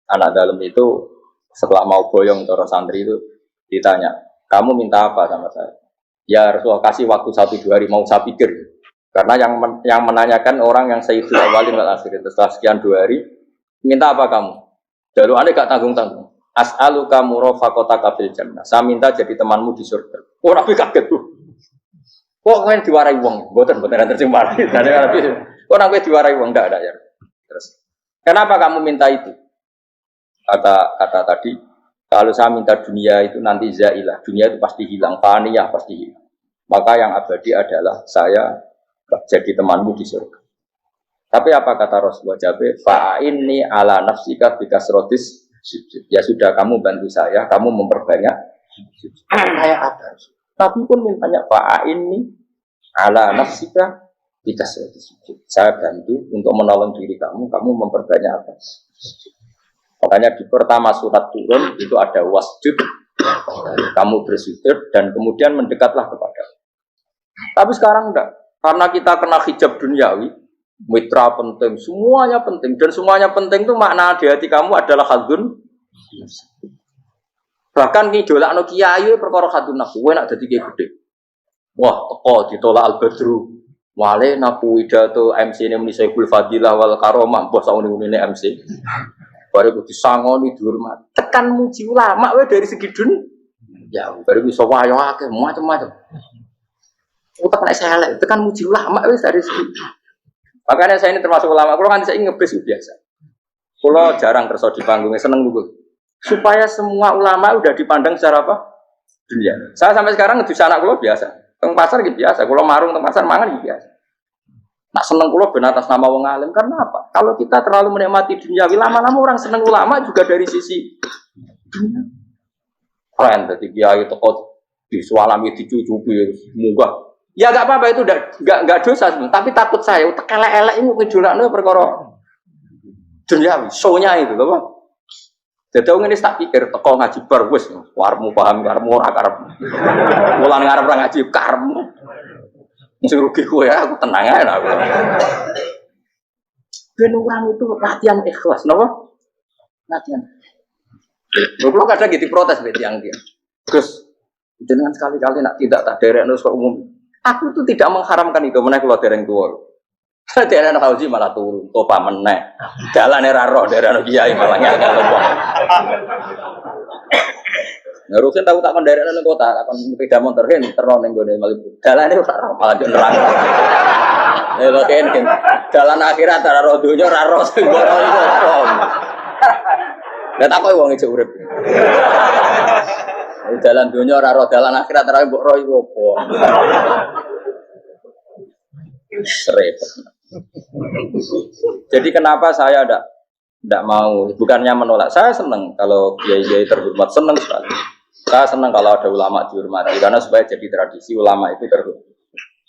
Anak dalam itu setelah mau boyong cara santri itu ditanya, kamu minta apa sama saya? Ya Rasulullah kasih waktu 1-2 hari mau saya pikir. Karena yang menanyakan orang yang sayyidul awalin wal akhirin setelah sekian 2 hari, minta apa kamu? Jalur aneh gak tanggung-tanggung. As'aluka murafaqataka fil jannah. Saya minta jadi temanmu di surga. Oh Nabi kaget tuh. Kok kalian diwarai wong? Boten terjemah. Kok Nabi diwarai wong enggak ada ya. Terus kenapa kamu minta itu? Kata tadi, kalau saya minta dunia itu nanti zailah, dunia itu pasti hilang, faniyah pasti hilang. Maka yang abadi adalah saya jadi temanmu di surga. Tapi apa kata Rasulullah Jabe? Fa'inni ala nafsika bikasrotis sujud. Ya sudah kamu bantu saya, kamu memperbanyak sujud. Kayak apa? Tapi pun mintanya fa'inni ala nafsika bikasrotis sujud. Saya bantu untuk menolong diri kamu memperbanyak apa? Makanya di pertama surat turun itu ada wasjud, kamu bersujud dan kemudian mendekatlah kepada. Tapi sekarang enggak, karena kita kena hijab duniawi, mitra penting, semuanya penting dan semuanya penting itu makna di hati kamu adalah hadun. Bahkan ngidolakno kiai perkara hadun nafsu, kowe nak dadi kiai gede. Wah, teko ditolak al-badru. Wale napu widato MC ini muni Saiful Fadilah wal Karomah, bos sauni-unine MC. Baru disangoni dihormat. Tekan muji ulama we dari segi dunia. Ya, baru bisa wayo akeh macam-macam. Utak nek saya elek, tekan muji ulama wis dari segi. Makanya saya ini termasuk ulama. Kalau kan saya ngebes biasa. Kalau jarang kerso di panggungnya seneng dulu. Supaya semua ulama udah dipandang secara apa? Dunia. Saya sampai sekarang ngedus anak kula biasa. Teng pasar gitu biasa. Kalau marung teng pasar mangan gitu biasa. Nak seneng kula ben atas nama wong alim karena apa? Kalau kita terlalu menikmati dunia, lama-lama orang seneng ulama juga dari sisi dunia. Keren tadi kiai teko disualami dicucupi munggah. Ya enggak apa-apa itu enggak dosa sebenarnya, tapi takut saya utek elek-elek ini ngejolakno perkara dunia, show-nya itu lho, Pak. Jadi wong ini tak pikir teko ngaji bar wis warmu paham karemu ora karep. Mulan ngarep ora ngaji karemu. Mesti rugi kowe ya, aku tenang ae aku. Ben orang itu latihan ikhlas, napa? Latihan. Lho kadang gitu protes mbek tiyang dia. Gus, jenengan sekali-kali nak tidak tak derekno kok umum. Aku itu tidak mengharamkan itu, menawa kula dereng tuwa. Dereng haji malah turu, topa meneh. Dalane ra roh dereng kiai malah ngel-ngel wong. Ngurusin tahu tak mendarat nang kota, akan sepeda motor kan terno ning gone Malibu. Dalane ora malah yo nerang. Lha kene dalan akhirat ora ro donya ora ro sing ora iso. Lah tak kowe wong ijo urip. Dalan dunia ora roh dalan akhirat ora mbok roh iku apa. Repot. Jadi kenapa saya tidak mau, bukannya menolak, saya senang kalau kiai-kiai terhormat, senang sekali. Saya senang kalau ada ulama dihormati, karena supaya jadi tradisi ulama itu terhormat.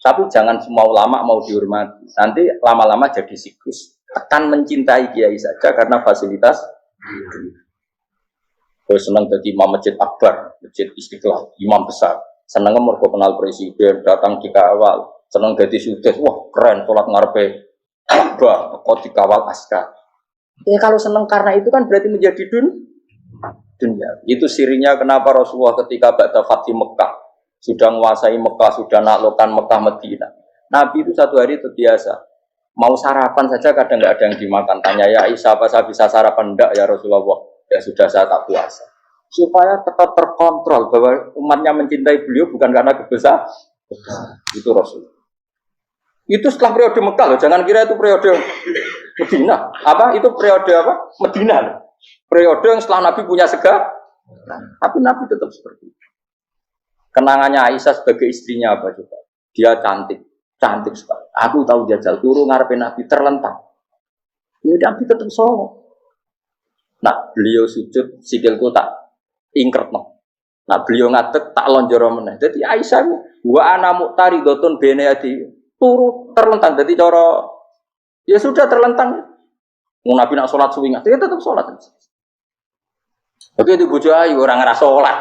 Tapi jangan semua ulama mau dihormati, nanti lama-lama jadi siklus. Akan mencintai kiai saja karena fasilitas. Saya senang jadi imam masjid akbar, masjid Istiqlal, imam besar. Senang mergo kenal presiden, datang di awal. Senang jadi sudes, wah keren, sholat ngarepe Ka'bah, kok dikawal askar. Ya kalau senang karena itu kan berarti menjadi dunia. Itu sirinya kenapa Rasulullah ketika ba'da Fathi Mekah sudah menguasai Mekah, sudah naklukkan Mekah Madinah. Nabi itu satu hari terbiasa. Mau sarapan saja kadang nggak ada yang dimakan. Tanya ya Aisyah, apa saya bisa sarapan? Enggak ya Rasulullah. Ya sudah saya tak puasa. Supaya tetap terkontrol bahwa umatnya mencintai beliau bukan karena kebesaran. Itu Rasul. Itu setelah periode Mekah loh, jangan kira itu periode Medina. Apa? Itu periode apa? Medina loh. Periode yang setelah Nabi punya segala. Tapi Nabi tetap seperti itu. Kenangannya Aisyah sebagai istrinya apa juga? Dia cantik, cantik sekali. Aku tahu jajal turun ngarepin Nabi terlentang. Ya Nabi tetap sholat. Nah beliau sujud sikilku tak ingkret no. Nah beliau ngadeg tak lonjoro meneh. Jadi Aisyah wa ana muqtaridotun bene adi turu terlentang. Jadi cara ya sudah terlentang. Mau Nabi nak sholat suwi nggak? Dia tetap sholat. Tapi itu bojo ayu orang ngerasa sholat.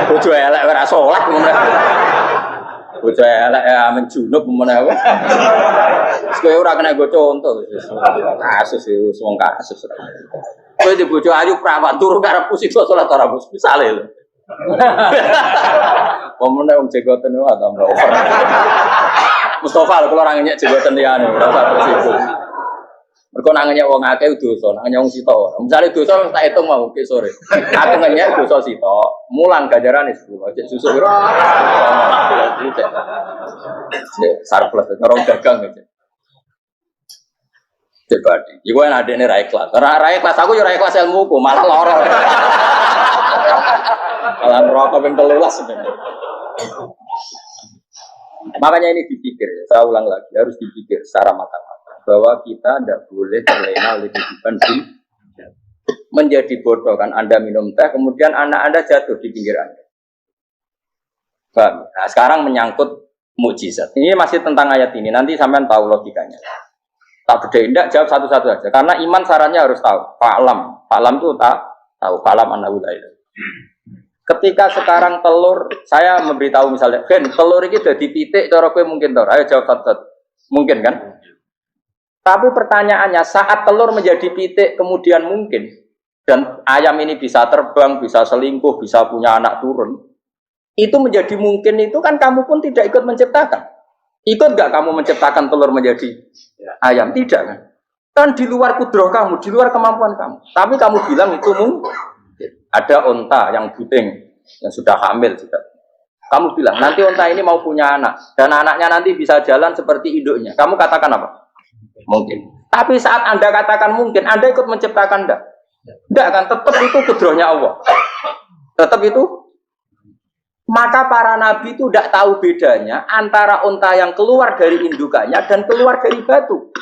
Bojo elek ora sholat meneh. Bojo elek ya menjunub meneh. Kowe ora kena go contoh. Kasus itu wong kasus. Kowe di bojo ayu prawan turu karepku siksa sholat ora misale lho. Pemene wong jegoten wae tambah over. Mustafa kalau orang nyek jeboten liyane ora usah tersinggung. Mergo nang nyek wong akeh dosa, nang nyek wong sitok. Misale dosa tak hitung mau ke sore. Aku nyek dosa sitok, mulang ganjarane 10. Cek susuk piro? Sarplus orang dagang aja. Cebadi. Iku ana adene ra ikhlas. Ra ikhlas aku yo ra ikhlas ilmuku, malah lara. Malah rokok ping 13 sebenarnya. Makanya ini dipikir, saya ulang lagi, harus dipikir secara matang-matang bahwa kita tidak boleh terlena oleh kehidupan menjadi bodoh kan. Anda minum teh, kemudian anak Anda jatuh di pinggir Anda. Nah, sekarang menyangkut mukjizat. Ini masih tentang ayat ini, nanti sampean tahu logikanya. Tak beda, tidak jawab satu-satu aja. Karena iman sarannya harus tahu. Fa'lam itu tak tahu. Fa'lam annahu la ilaha. Ketika sekarang telur, saya memberitahu misalnya, Ben, telur ini sudah dipitik, cara kowe mungkin tahu. Ayo jawab satu-satu. Mungkin kan? Tapi pertanyaannya, saat telur menjadi pitik kemudian mungkin, dan ayam ini bisa terbang, bisa selingkuh, bisa punya anak turun, itu menjadi mungkin itu kan kamu pun tidak ikut menciptakan. Ikut nggak kamu menciptakan telur menjadi ayam? Tidak kan? Kan di luar kudroh kamu, di luar kemampuan kamu. Tapi kamu bilang itu mungkin. Ada onta yang buting, yang sudah hamil juga. Kamu bilang, nanti onta ini mau punya anak. Dan anaknya nanti bisa jalan seperti induknya. Kamu katakan apa? Mungkin. Tapi saat Anda katakan mungkin, Anda ikut menciptakan enggak? Enggak kan? Tetap itu kudrohnya Allah. Tetap itu. Maka para nabi itu tidak tahu bedanya antara onta yang keluar dari indukannya dan keluar dari batu.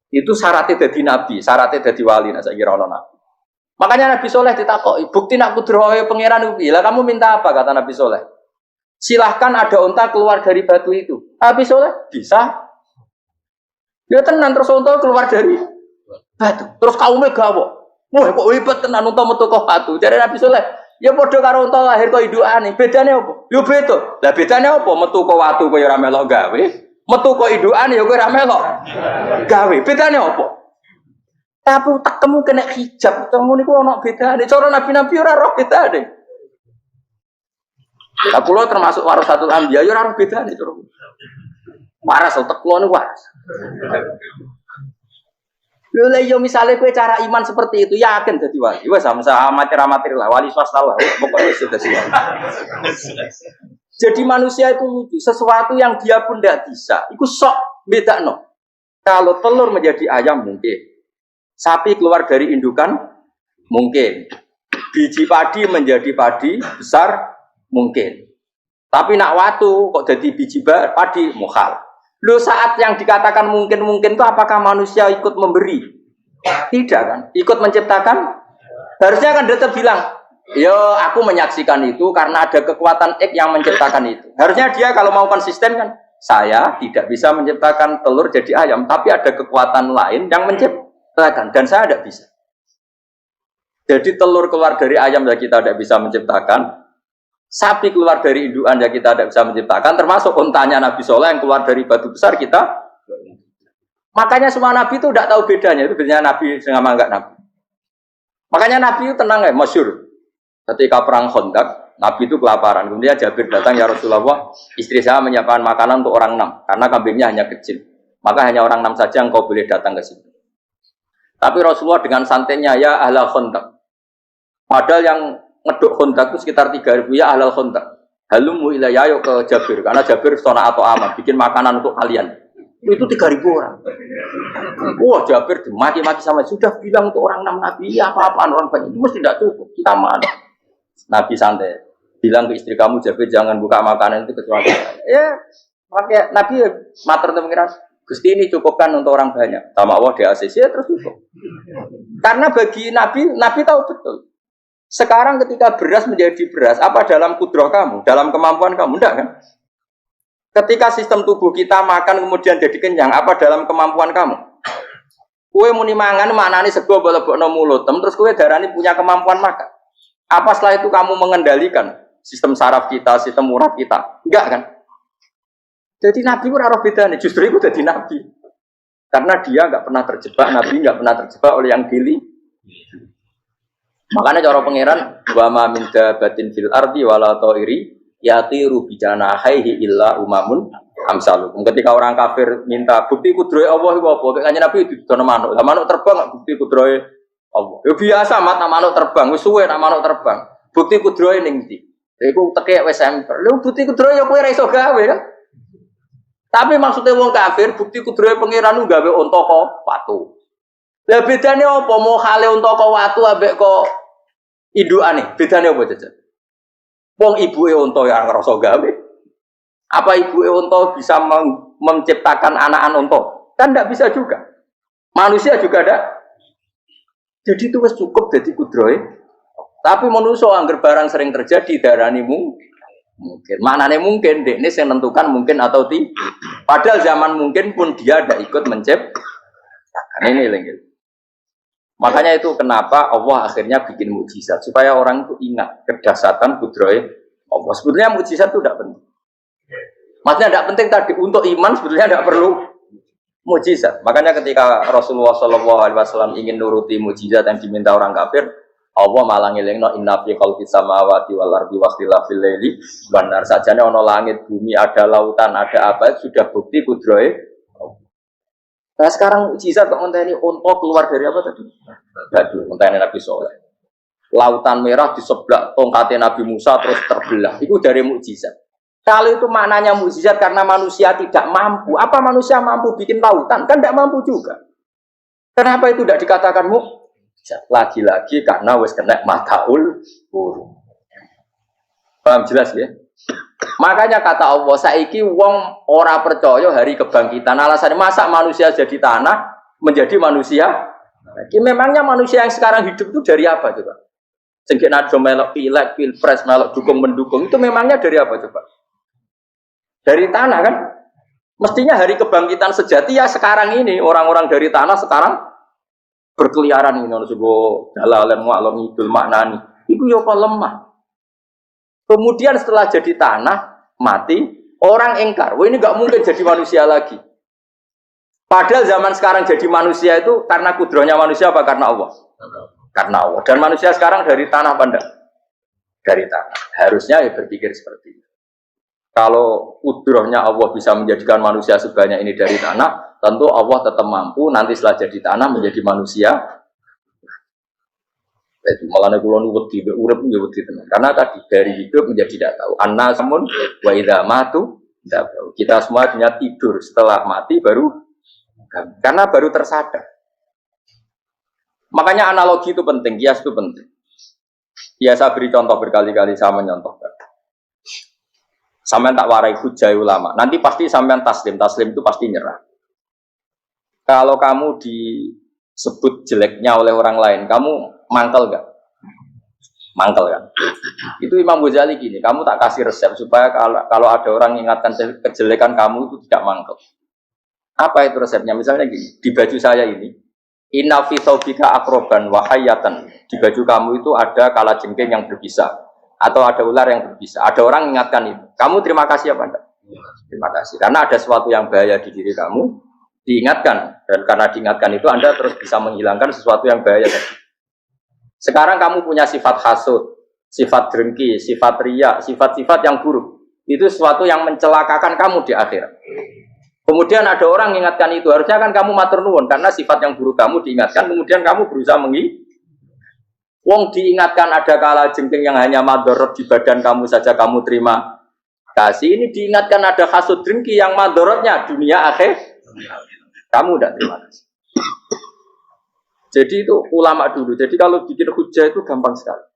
Itu syaratnya jadi nabi, syaratnya jadi wali. Nah, saya kira nabi. Makanya Nabi Soleh ditakoki, bukti nak kudrohe pangeran ubi. Lah kamu minta apa kata Nabi Soleh? Silahkan ada unta keluar dari batu itu. Nabi Soleh bisa. Dia tenan terus unta keluar dari batu. Terus kaumnya gawok. Wah kok hebat tenan unta metu kok batu. Jadi Nabi Soleh, ya padha karo unta lahir kok indukane. Bedane apa? Yo beda. Lah bedane apa? Metu kok watu kok ora melok gawe. Metu kok indukane ya kowe ora melok gawe. Bedane apa? Tapi utakmu kena hijab, kamu niku ono bedane. Cara nabi-nabi ora roh bedane. Lah kula termasuk warasatul anbiya ya ora roh bedane cara. Waras utek kula niku waras. Lho lha yo misale kowe cara iman seperti itu yakin dadi wali. Wes sama amatir-amatir lah, wali swasta lah. Pokoknya sudah siap. Jadi manusia itu lucu, sesuatu yang dia pun tidak bisa. Iku sok bedakno. Kalau telur menjadi ayam mungkin. Sapi keluar dari indukan mungkin. biji padi menjadi padi besar mungkin. Tapi nak watu kok jadi biji padi mukhal. Lu saat yang dikatakan mungkin-mungkin itu apakah manusia ikut memberi? Tidak kan? Ikut menciptakan? Harusnya kan dia tetap bilang, yo aku menyaksikan itu karena ada kekuatan X yang menciptakan itu. Harusnya dia kalau mau konsisten kan, saya tidak bisa menciptakan telur jadi ayam, tapi ada kekuatan lain yang menciptakan dan saya tidak bisa. Jadi telur keluar dari ayam ya kita tidak bisa menciptakan. Sapi keluar dari induan ya kita tidak bisa menciptakan, termasuk untanya Nabi Soleh yang keluar dari batu besar kita. Makanya semua Nabi itu tidak tahu bedanya, itu bedanya Nabi sama enggak Nabi. Makanya Nabi itu tenang ya, masyhur. Ketika perang Khandaq, Nabi itu kelaparan. Kemudian Jabir datang, ya Rasulullah, istri saya menyiapkan makanan untuk orang 6, karena kambingnya hanya kecil. Maka hanya orang 6 saja yang kau boleh datang ke sini. Tapi Rasulullah dengan santainya, ya ahlal Khandaq. Padahal yang ngeduk Khandaq itu sekitar 3.000, ya ahlal Khandaq. Halumu ilayya yuk ke Jabir, karena Jabir sona atau aman, bikin makanan untuk kalian. Itu 3.000 orang. Wah, Jabir dimaki-maki sama, sudah bilang untuk orang 6 Nabi, apa-apaan orang banyak, itu mesti tidak cukup, kita mana. Nabi santai, bilang ke istri kamu, Jabir jangan buka makanan itu kecuali ya, pakai Nabi matur untuk mengira, Gusti ini cukupkan untuk orang banyak, sama Allah di ACC ya terus cukup. Karena bagi Nabi tahu betul. Sekarang ketika beras menjadi beras, apa dalam kudrah kamu, dalam kemampuan kamu, enggak kan? Ketika sistem tubuh kita makan kemudian jadi kenyang, apa dalam kemampuan kamu? Kue muni mangan maknane sego bolebokno mulut, terus kue darani punya kemampuan makan. Apa setelah itu kamu mengendalikan sistem saraf kita, sistem urat kita? Enggak kan? Jadi Nabi ora roh bedane, justru itu jadi Nabi. Karena dia enggak pernah terjebak, Nabi enggak pernah terjebak oleh yang dili. Makanya cara pangeran wa ma min dabatin fil ardi wala ta'iri yatiru bijanahihi illa umamun amsalukum. Ketika orang kafir minta bukti kudrohe Allah iku apa? Kayaknya Nabi didono manuk. Lah manuk terbang bukti kudrohe Allah. Ya biasa mat manuk terbang, wis suwe nak manuk terbang. Bukti kudrohe ning ndi? Iku tekek wis semper. Lha bukti kudrohe ya kowe ora iso gawe kan? Tapi maksudnya wong kafir bukti kudrohe pangeran ku gawe unta kok watu. Lah bedane apa? Mau hale unta kok watu ambek kok indukane? Bedane apa jajan? Wong ibuke unta yang ngrasa gawe. Apa ibuke unta bisa menciptakan anakan unta? Kan tidak bisa juga. Manusia juga ada. Jadi itu wis cukup jadi kudrohe. Tapi manusia angger barang sering terjadi darani mungkin. Maknane mungkin dekne sing nentukan mungkin atau tidak. Padahal zaman mungkin pun dia ada ikut menciptakan. Ini lagi. Makanya itu kenapa Allah akhirnya bikin mukjizat supaya orang itu ingat kedahsyatan kudrohe Allah. Sebetulnya mukjizat itu tidak penting. Maksudnya tidak penting tadi untuk iman sebetulnya tidak perlu mukjizat. Makanya ketika Rasulullah SAW ingin nuruti mukjizat yang diminta orang kafir, Allah malah ngelingno inna fi khalqis samawati wal ardi wakhtilafil laili wan nar. Sajane ana langit, bumi, ada lautan, ada apa sudah bukti kudrohe. Nah sekarang mukjizat kok ngenteni unta keluar dari apa tadi? Batu, ngenteni Nabi Soleh. Lautan merah diseblak tongkatnya Nabi Musa terus terbelah. Itu dari mukjizat. Kalau itu maknanya mukjizat karena manusia tidak mampu. Apa manusia mampu bikin lautan? Kan tidak mampu juga. Kenapa itu tidak dikatakan mukjizat? Lagi-lagi karena wis kena mataul burung. Paham jelas ya? Makanya kata Allah, saiki wong ora percaya hari kebangkitan. Alasannya masa manusia jadi tanah menjadi manusia? Memangnya manusia yang sekarang hidup itu dari apa coba? Sengke nado melok pilek, pilpres, melok dukung mendukung itu memangnya dari apa coba? Dari tanah kan? Mestinya hari kebangkitan sejati ya sekarang ini orang-orang dari tanah sekarang berkeliaran ini ono sego dalalan ngalor ngidul maknani. Iku yo kok lemah. Kemudian setelah jadi tanah, mati, orang engkar. Wah ini nggak mungkin jadi manusia lagi. Padahal zaman sekarang jadi manusia itu karena kudrohnya manusia apa? Karena Allah. Karena Allah. Dan manusia sekarang dari tanah apa enggak? Dari tanah. Harusnya ya berpikir seperti itu. Kalau kudrohnya Allah bisa menjadikan manusia sebanyak ini dari tanah, tentu Allah tetap mampu nanti setelah jadi tanah menjadi manusia. Itu malah kula nu wedi urip nggih wedi tenan. Karena tadi dari hidup menjadi tidak tahu. Annasamun wa idza matu tidak tahu. Kita semua hanya tidur setelah mati baru karena baru tersadar. Makanya analogi itu penting, kias itu penting. Biasa beri contoh berkali-kali sama menyontohkan. Sampean tak warai hujai ulama. Nanti pasti sampean taslim. Taslim itu pasti nyerah. Kalau kamu disebut jeleknya oleh orang lain, kamu mangkel gak? Mangkel kan? Itu Imam Ghazali gini, kamu tak kasih resep supaya kalau ada orang ingatkan kejelekan kamu itu tidak mangkel. Apa itu resepnya? Misalnya gini, di baju saya ini, inna fi thawbika akroban wahayatan. Di baju kamu itu ada kalajengking yang berbisa atau ada ular yang berbisa. Ada orang ingatkan itu. Kamu terima kasih apa enggak? Terima kasih. Karena ada sesuatu yang bahaya di diri kamu, diingatkan. Dan karena diingatkan itu Anda terus bisa menghilangkan sesuatu yang bahaya. Sekarang kamu punya sifat hasud, sifat dengki, sifat riya, sifat-sifat yang buruk. Itu sesuatu yang mencelakakan kamu di akhirat. Kemudian ada orang mengingatkan itu, harusnya kan kamu matur nuwun karena sifat yang buruk kamu diingatkan, kemudian kamu berusaha Wong diingatkan ada kalajengking yang hanya madorot di badan kamu saja kamu terima kasih. Ini diingatkan ada hasud dengki yang madorotnya dunia akhir, kamu tidak terima kasih. Jadi itu ulama dulu. Jadi kalau bikin hujah itu gampang sekali.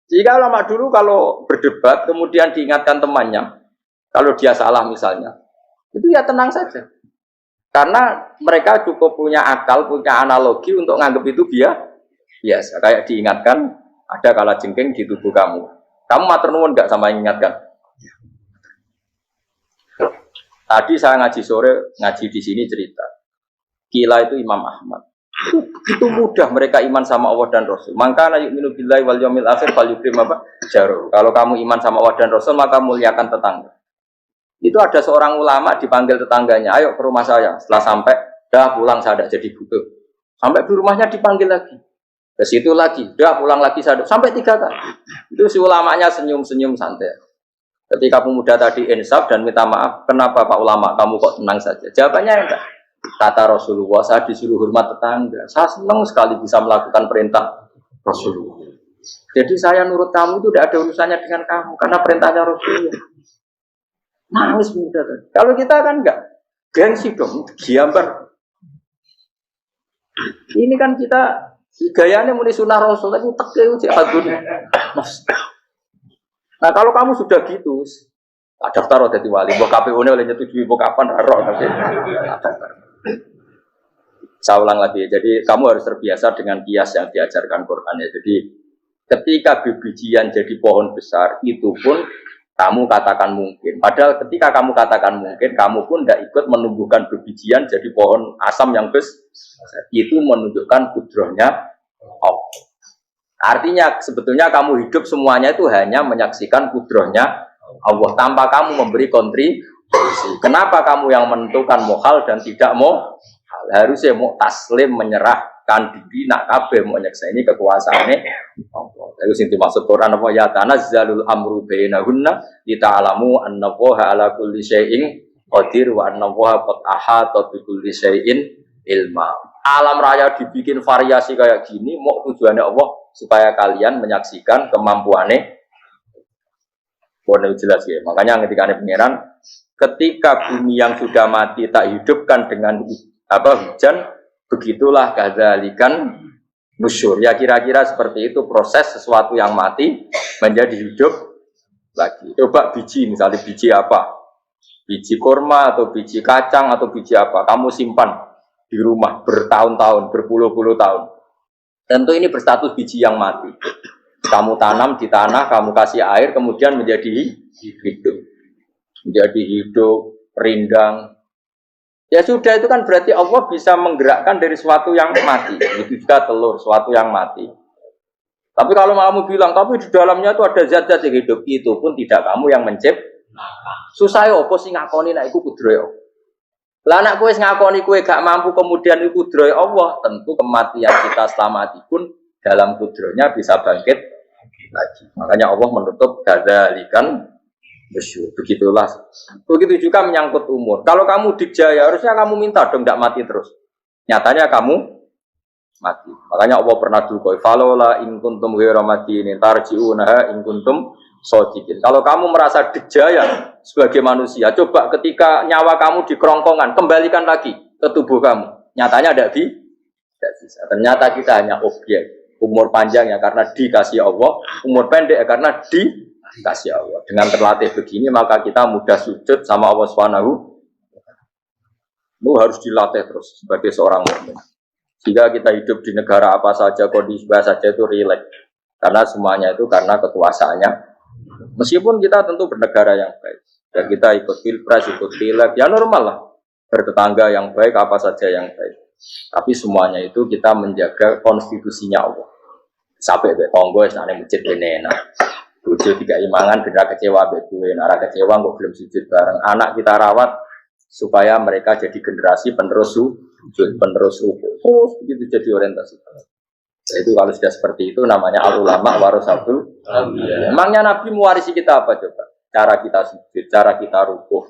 Jika ulama dulu kalau berdebat kemudian diingatkan temannya, kalau dia salah misalnya, itu ya tenang saja. Karena mereka cukup punya akal, punya analogi untuk nganggap itu biasa. Kayak diingatkan ada kalajengking di tubuh kamu. Kamu matur nuwun enggak sama yang ingatkan? Tadi saya ngaji sore, ngaji di sini cerita. Kila itu Imam Ahmad. Itu mudah mereka iman sama Allah dan Rasul. Maka yu'minu billahi wal yaumil akhir falyukrim apa? Jarum. Kalau kamu iman sama Allah dan Rasul maka muliakan tetangga. Itu ada seorang ulama dipanggil tetangganya, ayo ke rumah saya. Setelah sampai, dah pulang saya tidak jadi butuh. Sampai di rumahnya dipanggil lagi. Ke situ lagi, dah pulang lagi saya sampai 3 kali. Itu si ulamanya senyum-senyum santai. Ketika pemuda tadi insaf dan minta maaf, kenapa Pak Ulama kamu kok tenang saja? Jawabannya enggak. Kata Rasulullah, saya disuruh hormat tetangga. Saya senang sekali bisa melakukan perintah Rasulullah. Jadi saya nurut kamu itu tidak ada urusannya dengan kamu, karena perintahnya Rasulullah. Nangis muda kan. Kalau kita kan enggak, gengsi dong, giambar. Ini kan kita gayanya muni sunnah Rasul, tapi teke uji hadun. Nah kalau kamu sudah gitu, daftar jadi wali, buat KPU-nya oleh nyetujui, buat kapan, roh nanti. Saya ulang lagi, jadi kamu harus terbiasa dengan kias yang diajarkan Quran ya. Jadi ketika bijian jadi pohon besar, itu pun kamu katakan mungkin. Padahal ketika kamu katakan mungkin, kamu pun tidak ikut menumbuhkan bijian jadi pohon asam yang besar. Itu menunjukkan kudrohnya Allah. Artinya sebetulnya kamu hidup semuanya itu hanya menyaksikan kudrohnya Allah tanpa kamu memberi kontribusi. Kenapa kamu yang menentukan mohal dan tidak mau? Harusnya mau taslim menyerahkan diri nak kabeh mau nyekseni kekuasaane Allah. Itu sing dimaksud Quran apa ya tanazzalul amru bainahunna lita'lamu anna Allaha ala kulli syai'in qadir wa anna Allaha qad ahata bi kulli syai'in ilma. Alam raya dibikin variasi kayak gini mau tujuannya Allah supaya kalian menyaksikan kemampuannya. Boleh jelas ya. Makanya ketika ada pangeran, ketika bumi yang sudah mati tak hidupkan dengan hujan, begitulah kadzalikan nusyur. Ya kira-kira seperti itu proses sesuatu yang mati menjadi hidup lagi. Coba biji, misalnya biji apa? Biji kurma atau biji kacang atau biji apa? Kamu simpan di rumah bertahun-tahun, berpuluh-puluh tahun. Tentu ini berstatus biji yang mati. Kamu tanam di tanah, kamu kasih air, kemudian menjadi hidup. Menjadi hidup, rindang. Ya sudah, itu kan berarti Allah bisa menggerakkan dari sesuatu yang mati. Itu juga telur, sesuatu yang mati. Tapi kalau kamu bilang, tapi di dalamnya itu ada zat-zat yang hidup, itu pun tidak kamu yang menciptakan. Susah ya, apa sih ngakoni nak iku kudroyo. Lah anak kowe ngakoni kowe gak mampu kemudian iku kudroyo Allah, tentu kematian kita setelah mati pun dalam kudronya bisa bangkit lagi. Makanya Allah menutup kadzalikan nusyur. Begitulah. Begitu juga menyangkut umur. Kalau kamu dijaya, harusnya kamu minta dong tidak mati terus. Nyatanya kamu mati. Makanya Allah pernah dukoi. Falola in kuntum ghairu madinin tarji'unaha in kuntum shodiqin. Kalau kamu merasa dijaya sebagai manusia, coba ketika nyawa kamu di kerongkongan, kembalikan lagi ke tubuh kamu. Nyatanya tidak bisa. Ternyata kita hanya objek. Umur panjang ya karena dikasih Allah, umur pendek ya karena dikasih Allah. Dengan terlatih begini maka kita mudah sujud sama Allah Subhanahu. Itu harus dilatih terus sebagai seorang mukmin. Jika kita hidup di negara apa saja, kondisi apa saja itu rileks. Karena semuanya itu karena kekuasaannya. Meskipun kita tentu bernegara yang baik. Dan kita ikut pilpres, ikut pileg, ya normal lah. Bertetangga yang baik, apa saja yang baik. Tapi semuanya itu kita menjaga konstitusinya Allah. Sampai be tonggo isane masjid kene enak. Bojo tiga imangan bener kecewa be duwe, ora kecewa kok belum sujud bareng. Anak kita rawat supaya mereka jadi generasi penerus sujud, penerus rukuk. Terus begitu jadi orientasi. Itu kalau sudah seperti itu namanya al-ulama warasatul anbiya. Emangnya Nabi mewarisi kita apa coba? Cara kita sujud, cara kita rukuk.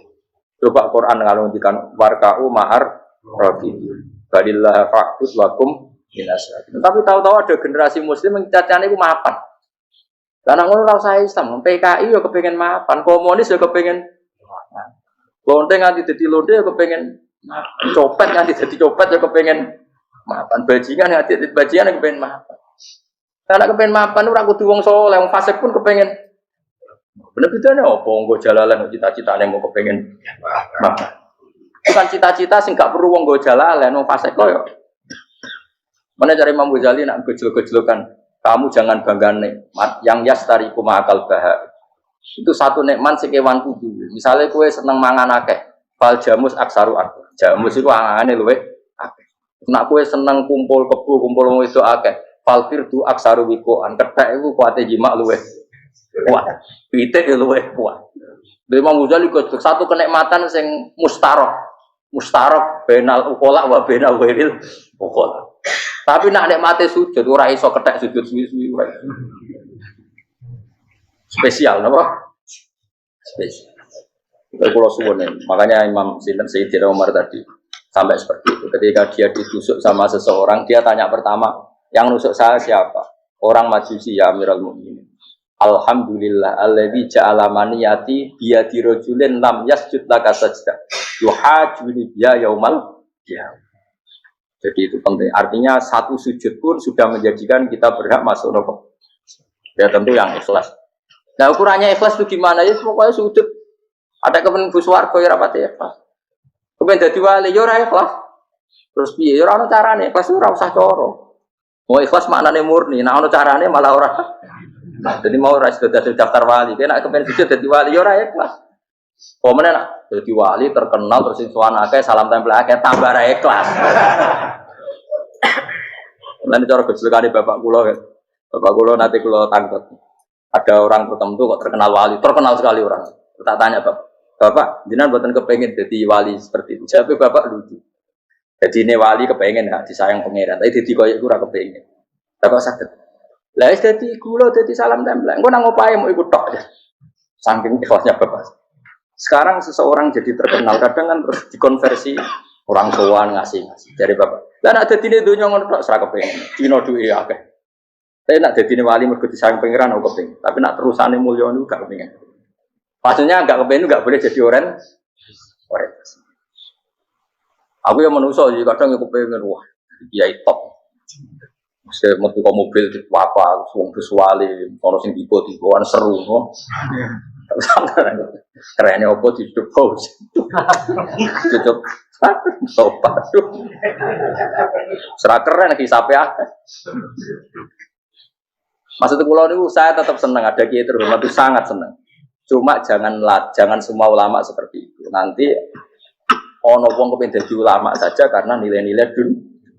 Coba Quran ngalungkan warka'u ma'ar rabiin. Balillah fa'bud wakum minasyakin. Tapi tahu-tahu ada generasi muslim yang cacane iku mapan. Karena ngono ora usah Islam, PKI yo kepengin mapan, komunis yo kepengin mapan. Lonte nganti dadi lonte yo kepengin mapan. Copet nganti dadi copet yo kepengin mapan. Bajingan nganti dadi bajingan yo kepengin mapan. Karena kepengin mapan ora kudu wong saleh, wong fasik pun kepengin. Bener bedane opo nggo jalalan cita-citane mau kepengin mapan. Bukan cita-cita sing gak perlu wong nggo jalalan, wong fasik kok yo. Mana cari Imam Ghazali nak gejlok-gejlokan, kamu jangan bangga nikmat yang yastariku ma'akal bahar. Itu satu nikmat sing kewan kudu. Misalnya kue seneng mangan akeh, fal jamus aksaru akeh. Jamus itu angane luwih akeh. Nak kue seneng kumpul kebo, kumpul wong itu akeh, fal firdu aksaru wikoan. Kethek iku kuwate jimak luwih kuat. Pitik luwih kuat. Imam Ghazali gejlok satu kenikmatan sing mustarok benal ukola wa benal wiril ukola. Tapi nak nikmate sujud ora iso kethek sujud suwi-suwi ora. Spesial napa? Spesial. Kalau suwun makanya Imam Sinten Sayyidina Umar tadi sampai seperti itu. Ketika dia ditusuk sama seseorang, dia tanya pertama, yang nusuk saya siapa? Orang Majusi ya Amirul Mukminin. Alhamdulillah alladzi ja'ala maniyati biyadi rajulin lam yasjud laka sajdah. Yuhajuni biya yaumal qiyamah. Jadi itu penting. Artinya satu sujud pun sudah menjadikan kita berhak masuk neraka. Ya tentu yang ikhlas. Nah ukurannya ikhlas itu gimana? Ya pokoknya sujud. Ada kepen buswarga ya rapati ikhlas. Kepen dadi wali ya ora ikhlas. Terus piye? Ya ora ono carane. Ikhlas ora usah cara. Mau ikhlas maknane murni. Nah ono carane malah ora. Nah, jadi mau ora daftar wali. Kena kepen sujud dadi wali ya ora ikhlas. Pemene nak dadi wali terkenal terus sowan akeh salam tempel akeh tambah ra ikhlas. Lan cara gejolakane bapak kula kan. Bapak kula nanti kula tangkep. Ada orang tertentu kok terkenal wali, terkenal sekali orang. Tak tanya Bapak, jenengan mboten kepengin dadi wali seperti itu. Jawab Bapak lucu. Jadi ini wali kepengin hak disayang pangeran, tapi dadi koyo iku ora kepengin. Bapak saged. Lah wis dadi kula dadi salam tempel. Engko nang opahe mau ikut tok aja. Saking ikhlasnya Bapak. Sekarang seseorang jadi terkenal, kadang kan terus dikonversi orang sowan ngasih. Dari Bapak. Lah nek dadine donya ngono tok ora kepengin. Dino duwe akeh. Tapi nek dadine wali mergo disayang pangeran aku kepengin. Tapi nek terusane mulya niku gak kepengin. Maksudnya gak kepengin gak boleh jadi orang. Aku yang manusa jadi kadang aku kepengin wah, kiai top. Saya metu ke mobil di apa, wong wali, ono sing tiba-tibaan seru no. Kerennya apa di pause. Tutup. Sopan tuh. Serah keren hisape akeh. Maksud kula niku saya tetap senang ada kiai terhormat itu sangat senang. Cuma jangan semua ulama seperti itu. Nanti ono wong kepengin dadi ulama saja karena nilai-nilai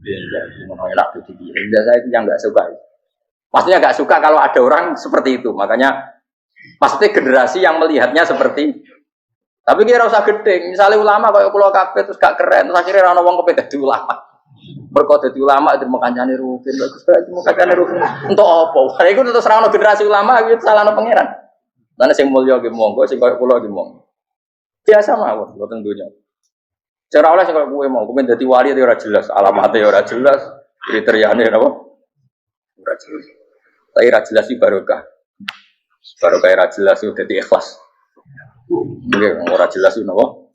enak dadi. Saya itu yang enggak suka. Maksudnya enggak suka kalau ada orang seperti itu. Makanya pasti generasi yang melihatnya seperti tapi kira usah gede. Misalnya ulama kayak kula kabeh terus gak keren, terus akhirnya ana wong kepengin dadi ulama. Mergo dadi ulama itu mekancane rugen, bagus bae mekancane rugen. Entuk apa? Lah iku terus ra ono generasi ulama iki salahno pangeran. Lan sing mulya ki monggo, sing kaya kula ki monggo. Biasa mawon, mboten dunya. Cara oleh sing kaya kowe mau, kowe dadi wali ora jelas, alamate ora jelas, kriteriane napa? Ora jelas. Tapi ora jelas iki barokah. Barokah ora jelas itu dadi ikhlas. Nggih, ora jelas itu napa?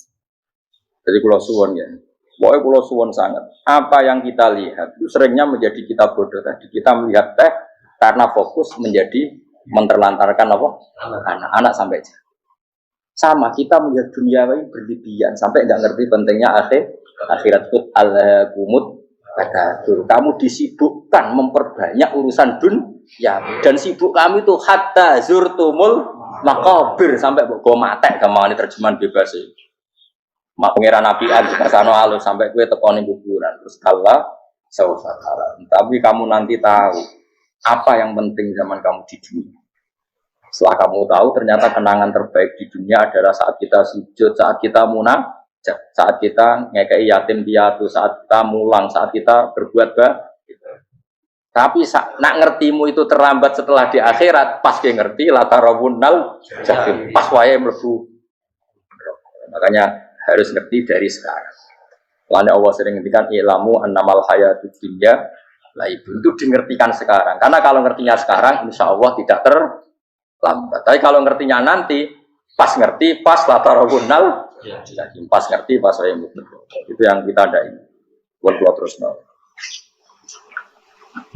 Jadi kula suwun ya. Pokoknya pulau suwon sangat. Apa yang kita lihat itu seringnya menjadi kita bodoh tadi. Kita melihat teh karena fokus menjadi menterlantarkan apa? Anak-anak sampai jauh. Sama kita melihat dunia ini berlebihan sampai nggak ngerti pentingnya akhirat itu al-kumut. Kamu disibukkan memperbanyak urusan dunia dan sibuk kami itu hatta zurtumul makabir sampai go mate sama ini terjemahan bebas sih. Mak pengiran apian juga sano halus sampai kue tekoni kuburan terus kala saudara. Tapi kamu nanti tahu apa yang penting zaman kamu di dunia. Setelah kamu tahu ternyata kenangan terbaik di dunia adalah saat kita sujud, saat kita munajat, saat kita ngekei yatim piatu, saat kita mulang, saat kita berbuat baik. Tapi nak ngertimu itu terlambat setelah di akhirat, pas dia ngerti latarawunnal jahim, pas wae mlebu. Makanya harus ngerti dari sekarang. Lalu Allah sering ngertikan ilamu annamal hayatud dunya lah itu dingertikan sekarang. Karena kalau ngertinya sekarang, insya Allah tidak terlambat. Tapi kalau ngertinya nanti, pas ngerti, pas latarawunnal jahim, pas ngerti, pas wae mlebu. Itu yang kita ada ini. Buat terus no.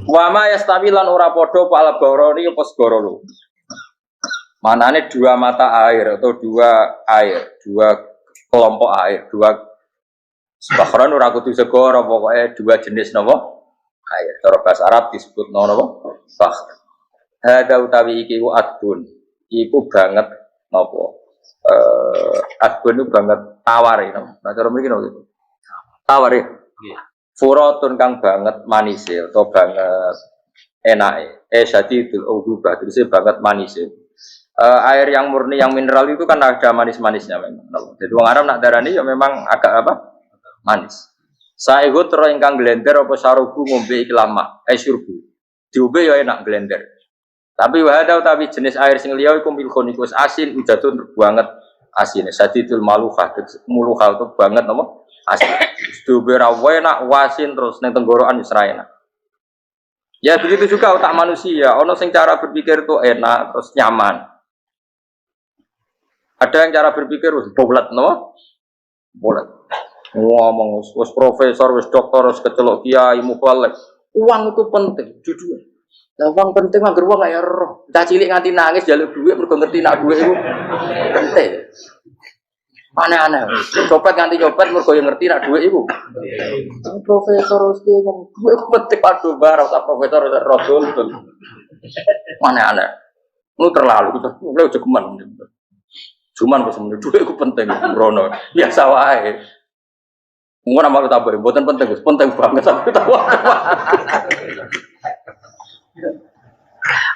Wama yastawilan ora padha pal baroni apa segoro. Manane dua mata air atau dua air, dua kelompok air, dua bahran ora kudu segoro, pokoknya dua jenis napa? Air. Cara bahasa Arab disebut napa? Bahr. Hada utawi iki ku adbun. Iku banget napa? Adbun itu banget tawar ya. Nah cara mriki napa itu? Tawar ya. Furatun kang banget manise atau banget enake. Syadidul udubah, terus banget manise. Air yang murni yang mineral itu kan ada manis-manisnya memang. Jadi wong Arab nak darani ya memang agak apa? Manis. Saehu tero ingkang glender apa sarubu ngombe iki lama, syurbu. Diombe ya enak glender. Tapi wahada utawi jenis air sing liya iku milkonikus asin ujatun banget asine. Syadidul maluhah, muluhah itu banget apa? Asin. Diombe ra enak wasin terus ning tenggorokan wis ra enak. Ya begitu juga otak manusia, ono sing cara berpikir itu enak terus nyaman. Ada yang cara berpikir wis bolet no? Bolet. Ngomong wis profesor, wis doktor, wis kecelok kiai mubalik. Uang itu penting, jujur. Lah uang penting anggar wong kaya roh. Cah cilik nganti nangis njaluk dhuwit mergo ngerti nak dhuwit iku penting. Aneh-aneh. Copet nganti nyopet mergo yo ngerti nak dhuwit iku. Profesor wis ngomong dhuwit iku penting padha bar ora profesor rodol. Aneh-aneh. Lu terlalu lu jegeman. Cuman pas menurut dulu itu penting, Brono. Biasa wae. Mungkin nama lu tabur, buatan penting, penting banget sampai tahu.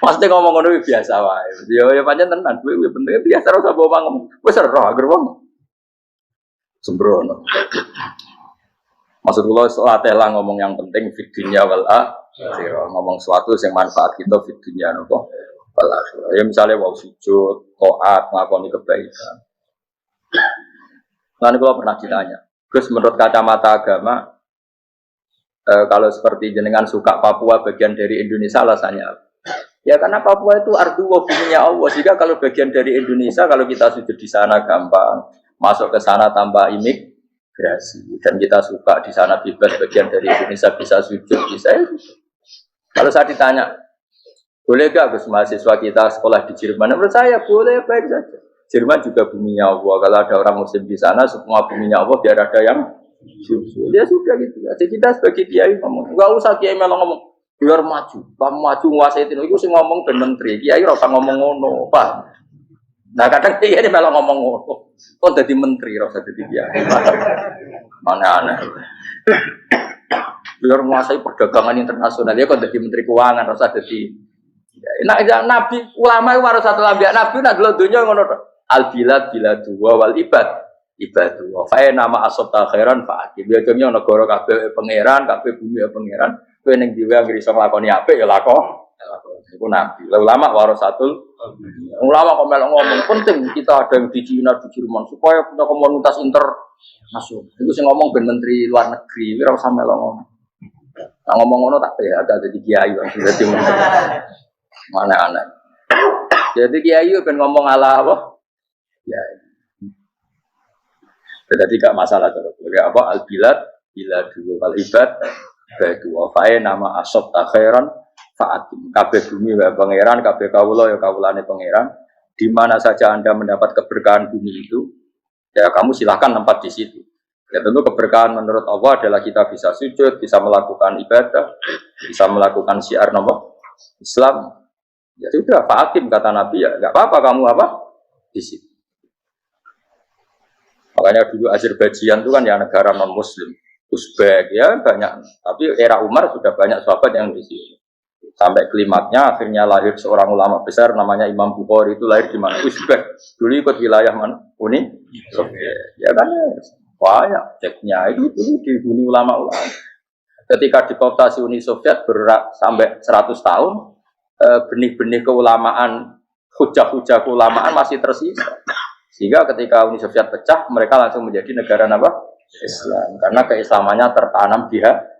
Pasti ngomong ngono biasa wae. Ya pancen tenan, duwe penting biasa ora usah bawa ngomong. Wis ora agar wong. Sembrono. Maksud kula latih lah ngomong yang penting fid dunya wal akhirah. Ngomong sesuatu yang manfaat kita fid dunya napa? Ya misalnya wau sujud, taat, nglakoni kebaikan. Nanti kalau pernah ditanya, terus menurut kacamata agama, kalau seperti jenengan suka Papua bagian dari Indonesia alasannya apa? Ya karena Papua itu ardu buminya Allah. Sehingga kalau bagian dari Indonesia, kalau kita sujud di sana gampang, masuk ke sana tanpa imigrasi, dan kita suka di sana bebas bagian dari Indonesia bisa sujud, bisa. Kalau saya ditanya, boleh gak Gus mahasiswa kita sekolah di Jerman? Menurut saya boleh, baik saja. Jerman juga buminya Allah. Kalau ada orang muslim di sana, semua buminya Allah biar ada yang ya sudah gitu. Jadi kita sebagai kiai ngomong, gak usah kiai malah ngomong biar maju, kamu maju nguasai itu. Itu sih ngomong ben menteri. Kiai rasa ngomong ngono, Pak. Nah kadang kiai ini malah ngomong ngono. Kok jadi menteri rasa jadi kiai? Mana aneh. Biar menguasai perdagangan internasional ya kok jadi menteri keuangan rasa jadi. Nah, nabi ulama itu harus satu nabi nak dulu dunia ngono al bilad dua wal ibadu fa nama asabta khairan fa biasanya negara kabeh pangeran kabeh bumi pangeran kowe ning dhewe anggere iso nglakoni apik ya lakon iku nabi ulama warasatul ulama kok melok ngomong penting kita ada yang di Cina di Jerman supaya punya komunitas internasional itu sing ngomong ben menteri luar negeri ora usah melok ngomong nah, ngomong ngono tak ya agak jadi kiai dadi mana anak. Jadi kiai kan ngomong ala apa? Ya. Jadi gak masalah kalau boleh apa al bilad bila dulu kal ibad batu wa fae nama asab takhiran faatim kabeh bumi wa pangeran kabeh kawula ya kawulane pangeran di mana saja Anda mendapat keberkahan bumi itu ya kamu silahkan tempat di situ. Ya tentu keberkahan menurut Allah adalah kita bisa sujud, bisa melakukan ibadah, bisa melakukan syiar nama Islam. Ya sudah, faatim kata Nabi ya, enggak apa-apa kamu apa di situ. Makanya dulu Azerbaijan itu kan ya negara non Muslim. Uzbek ya banyak, tapi era Umar sudah banyak sahabat yang di sini. Sampai klimaknya akhirnya lahir seorang ulama besar namanya Imam Bukhari, itu lahir di mana? Uzbek. Dulu ikut wilayah mana? Uni Soviet. Ya kan banyak ceknya itu dulu di Uni ulama-ulama. Ketika dikooptasi Uni Soviet berat sampai 100 tahun, benih-benih keulamaan, hujah-hujah keulamaan masih tersisa. Sehingga ketika Uni Soviet pecah, mereka langsung menjadi negara apa? Islam, karena keislamannya tertanam di hati.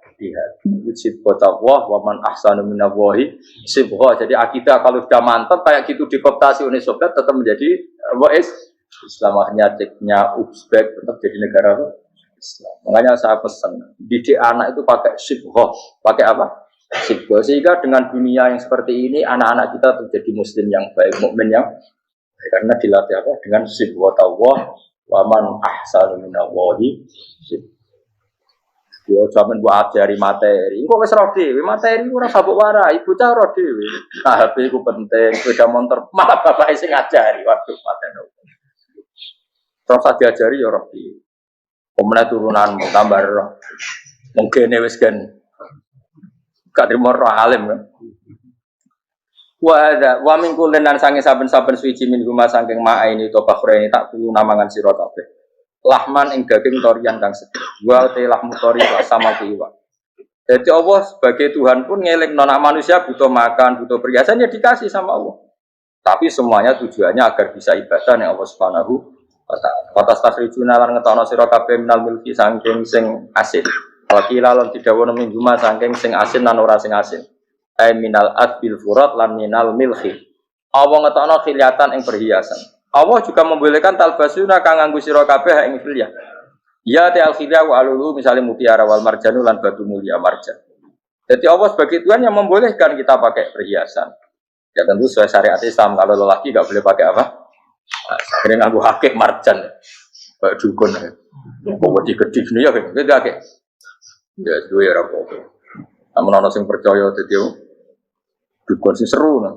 Sibghatullah wa man ahsanu minallahi sibghah. Jadi akidah kalau sudah mantap kayak gitu dikooptasi Uni Soviet tetap menjadi Islam. Akhirnya ceknya Uzbek tetap jadi negara Islam. Makanya saya pesan didik anak itu pakai sibghah, pakai apa? Sibghah. Sehingga dengan dunia yang seperti ini anak-anak kita terjadi muslim yang baik, mukmin yang baik. Karena dilatih apa? Dengan sibghatullah wa man ahsanu minallahi sibghah. Yo jaman buat ajari materi. Kok wis roh dhewe, materi ora sabuk warai, bocah roh dhewe. Nah, HP iku penting, sepeda motor malah bapak sing ngajari. Waduh, materi. Terus diajari ya roh dhewe. Pemene turunan tambah roh. Mungkin wis kan gak trimo roh alim kan. Wa min kullin lan sange saben-saben suci min guma saking maa ini to bakhreni tak kulo namangan sira kabeh. Lahman ing daging torian kang sedih. Wa te lahmu tori sama kiwa. Jadi Allah sebagai Tuhan pun ngelek nona manusia butuh makan, butuh perhiasan ya dikasih sama Allah. Tapi semuanya tujuannya agar bisa ibadah ning Allah Subhanahu wa taala. Wa tastakhrijuna lan ngetono sira kabeh minal milki saking sing asin. Wakila lan didhawuhna minggu ma saking sing asin lan ora sing asin. Ai minal adbil furat lan minal milhi. Allah ngetono khiliatan ing perhiasan. Allah juga membolehkan talbasuna kang nganggo sira kabeh ing khilyah. Ya ta'al khilyah wa alulu misalnya mutiara wal marjanu lan batu mulia marjan. Jadi Allah sebagai Tuhan yang membolehkan kita pakai perhiasan. Ya tentu sesuai syariat Islam, kalau lelaki enggak boleh pakai apa? Akhirnya nganggo hakik marjan. Kayak dukun. Kok digedhi ngene ya kayak gitu akeh. Ya duwe ora apa-apa. Amun ana sing percaya dadi dukun sing seru nah.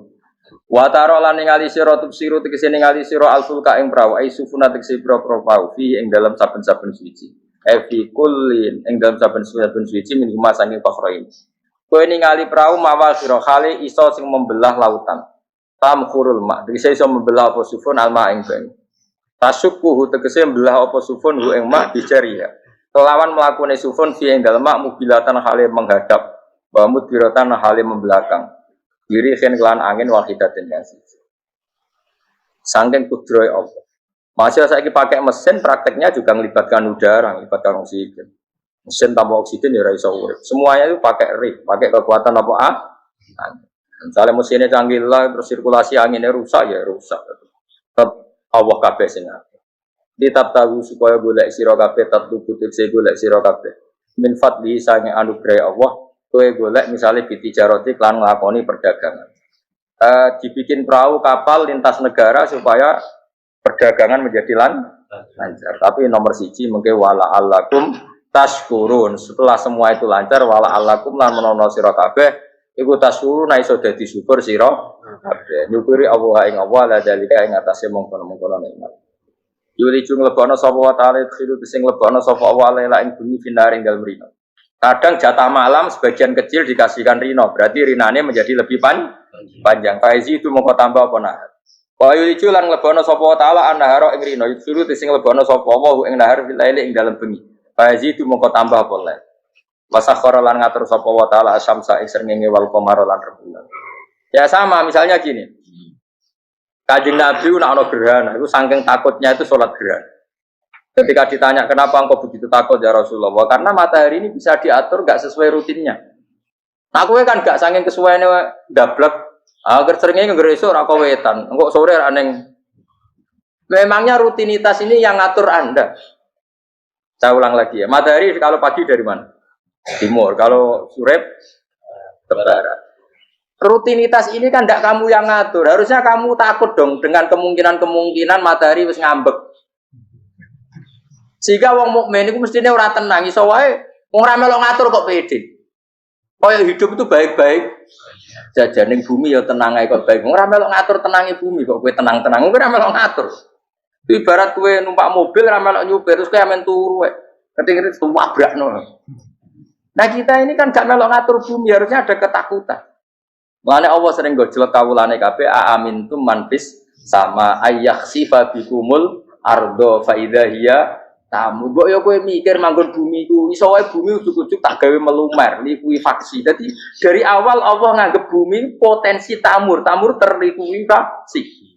Wa tarolan ningali sira tubsiru tegese ningali sira alfulka ing prawa ai sufuna tegese pro-pro fi ing dalam saben-saben suci. Fi kullin ing dalam saben-saben suci min huma saking fakhrain. Kowe ningali prau mawa sira khali iso sing membelah lautan. Tamkhurul ma tegese iso membelah apa sufun alma ing banyu. Tasukku tegese membelah apa sufun hu ing ma dijariya. Kelawan mlakune sufun fi ing dalem mak mubilatan khali menghadap wa mudbiratan khali membelakang. Diri khen kelan angin wahidatin yang siji. Saking kudrohe Allah. Masih saiki pakai mesin prakteknya juga melibatkan udara, melibatkan oksigen. Mesin tanpa oksigen ya ora iso urip. Semuanya itu pakai rig, pakai kekuatan apa Misalnya mesinnya canggih lah, terus sirkulasi anginnya rusak ya rusak. Tetap Allah kabeh sing akeh. Ditap tahu supaya golek sira kabeh tetep butuh golek sira kabeh. Min fadli sange anugerah Allah. Kowe golek misalnya bitijaroti klan nglakoni perdagangan. Dibikin perahu kapal lintas negara supaya perdagangan menjadi lancar. Tapi nomor siji mungkin wala allakum tashkurun. Setelah semua itu lancar wala allakum lan menono sira kabeh iku tashkurun iso dadi syukur sira kabeh. Nyukuri Allah ing Allah la dalika ing atase mongkon-mongkon nikmat. Yuli jung lebono sapa wa ta'ala khiru sing lebono sapa wa la ing bumi finaring dalem rino. Kadang jatah malam sebagian kecil dikasihkan rino, berarti rinane menjadi lebih panjang. Faizi itu mau tambah apa nah? Wa yulicu lan lebono sapa taala annahara ing rino, yusuru sing lebono sapa wa ing nahar filaili ing dalem bengi. Faizi itu mau tambah apa le? Wasakhara lan ngatur sapa wa taala asyamsa ing srengenge wal qamara lan rembulan. Ya sama misalnya gini. Kanjeng Nabi nek ana gerhana, itu saking takutnya itu salat gerhana. Ketika ditanya kenapa engkau begitu takut ya Rasulullah, karena matahari ini bisa diatur gak sesuai rutinnya. Nah, aku kan gak saking kesuaiannya dablek. Agar seringnya ngereso ora wetan. Engko sore aneng. Memangnya rutinitas ini yang ngatur Anda. Saya ulang lagi ya. Matahari kalau pagi dari mana? Timur. Kalau sore ke barat. Rutinitas ini kan tidak kamu yang ngatur. Harusnya kamu takut dong dengan kemungkinan matahari wis ngambek. Sehingga wong mukmin itu mestinya ora tenang. Iso wae wong ora melok ngatur kok pede. Kaya hidup itu baik-baik. Jajaning bumi ya tenang ae kok baik. Ora melok ngatur tenangi bumi kok kowe tenang-tenang. Kowe ora melok ngatur. Itu ibarat kowe numpak mobil ora melok nyupir terus kowe amen turu wae. Ketika itu wabrakno. Nah kita ini kan gak melok ngatur bumi, harusnya ada ketakutan. Makanya Allah sering gojlok kawulane kabeh aamintum manfis sama ayyakhsifa bikumul ardo fa idza hiya tamu. Kok ya kowe mikir manggon bumi ku iso wae bumi ujug-ujug tak gawe melumer, likuifaksi. Jadi dari awal Allah nganggep bumi potensi tamur terlikuifaksi.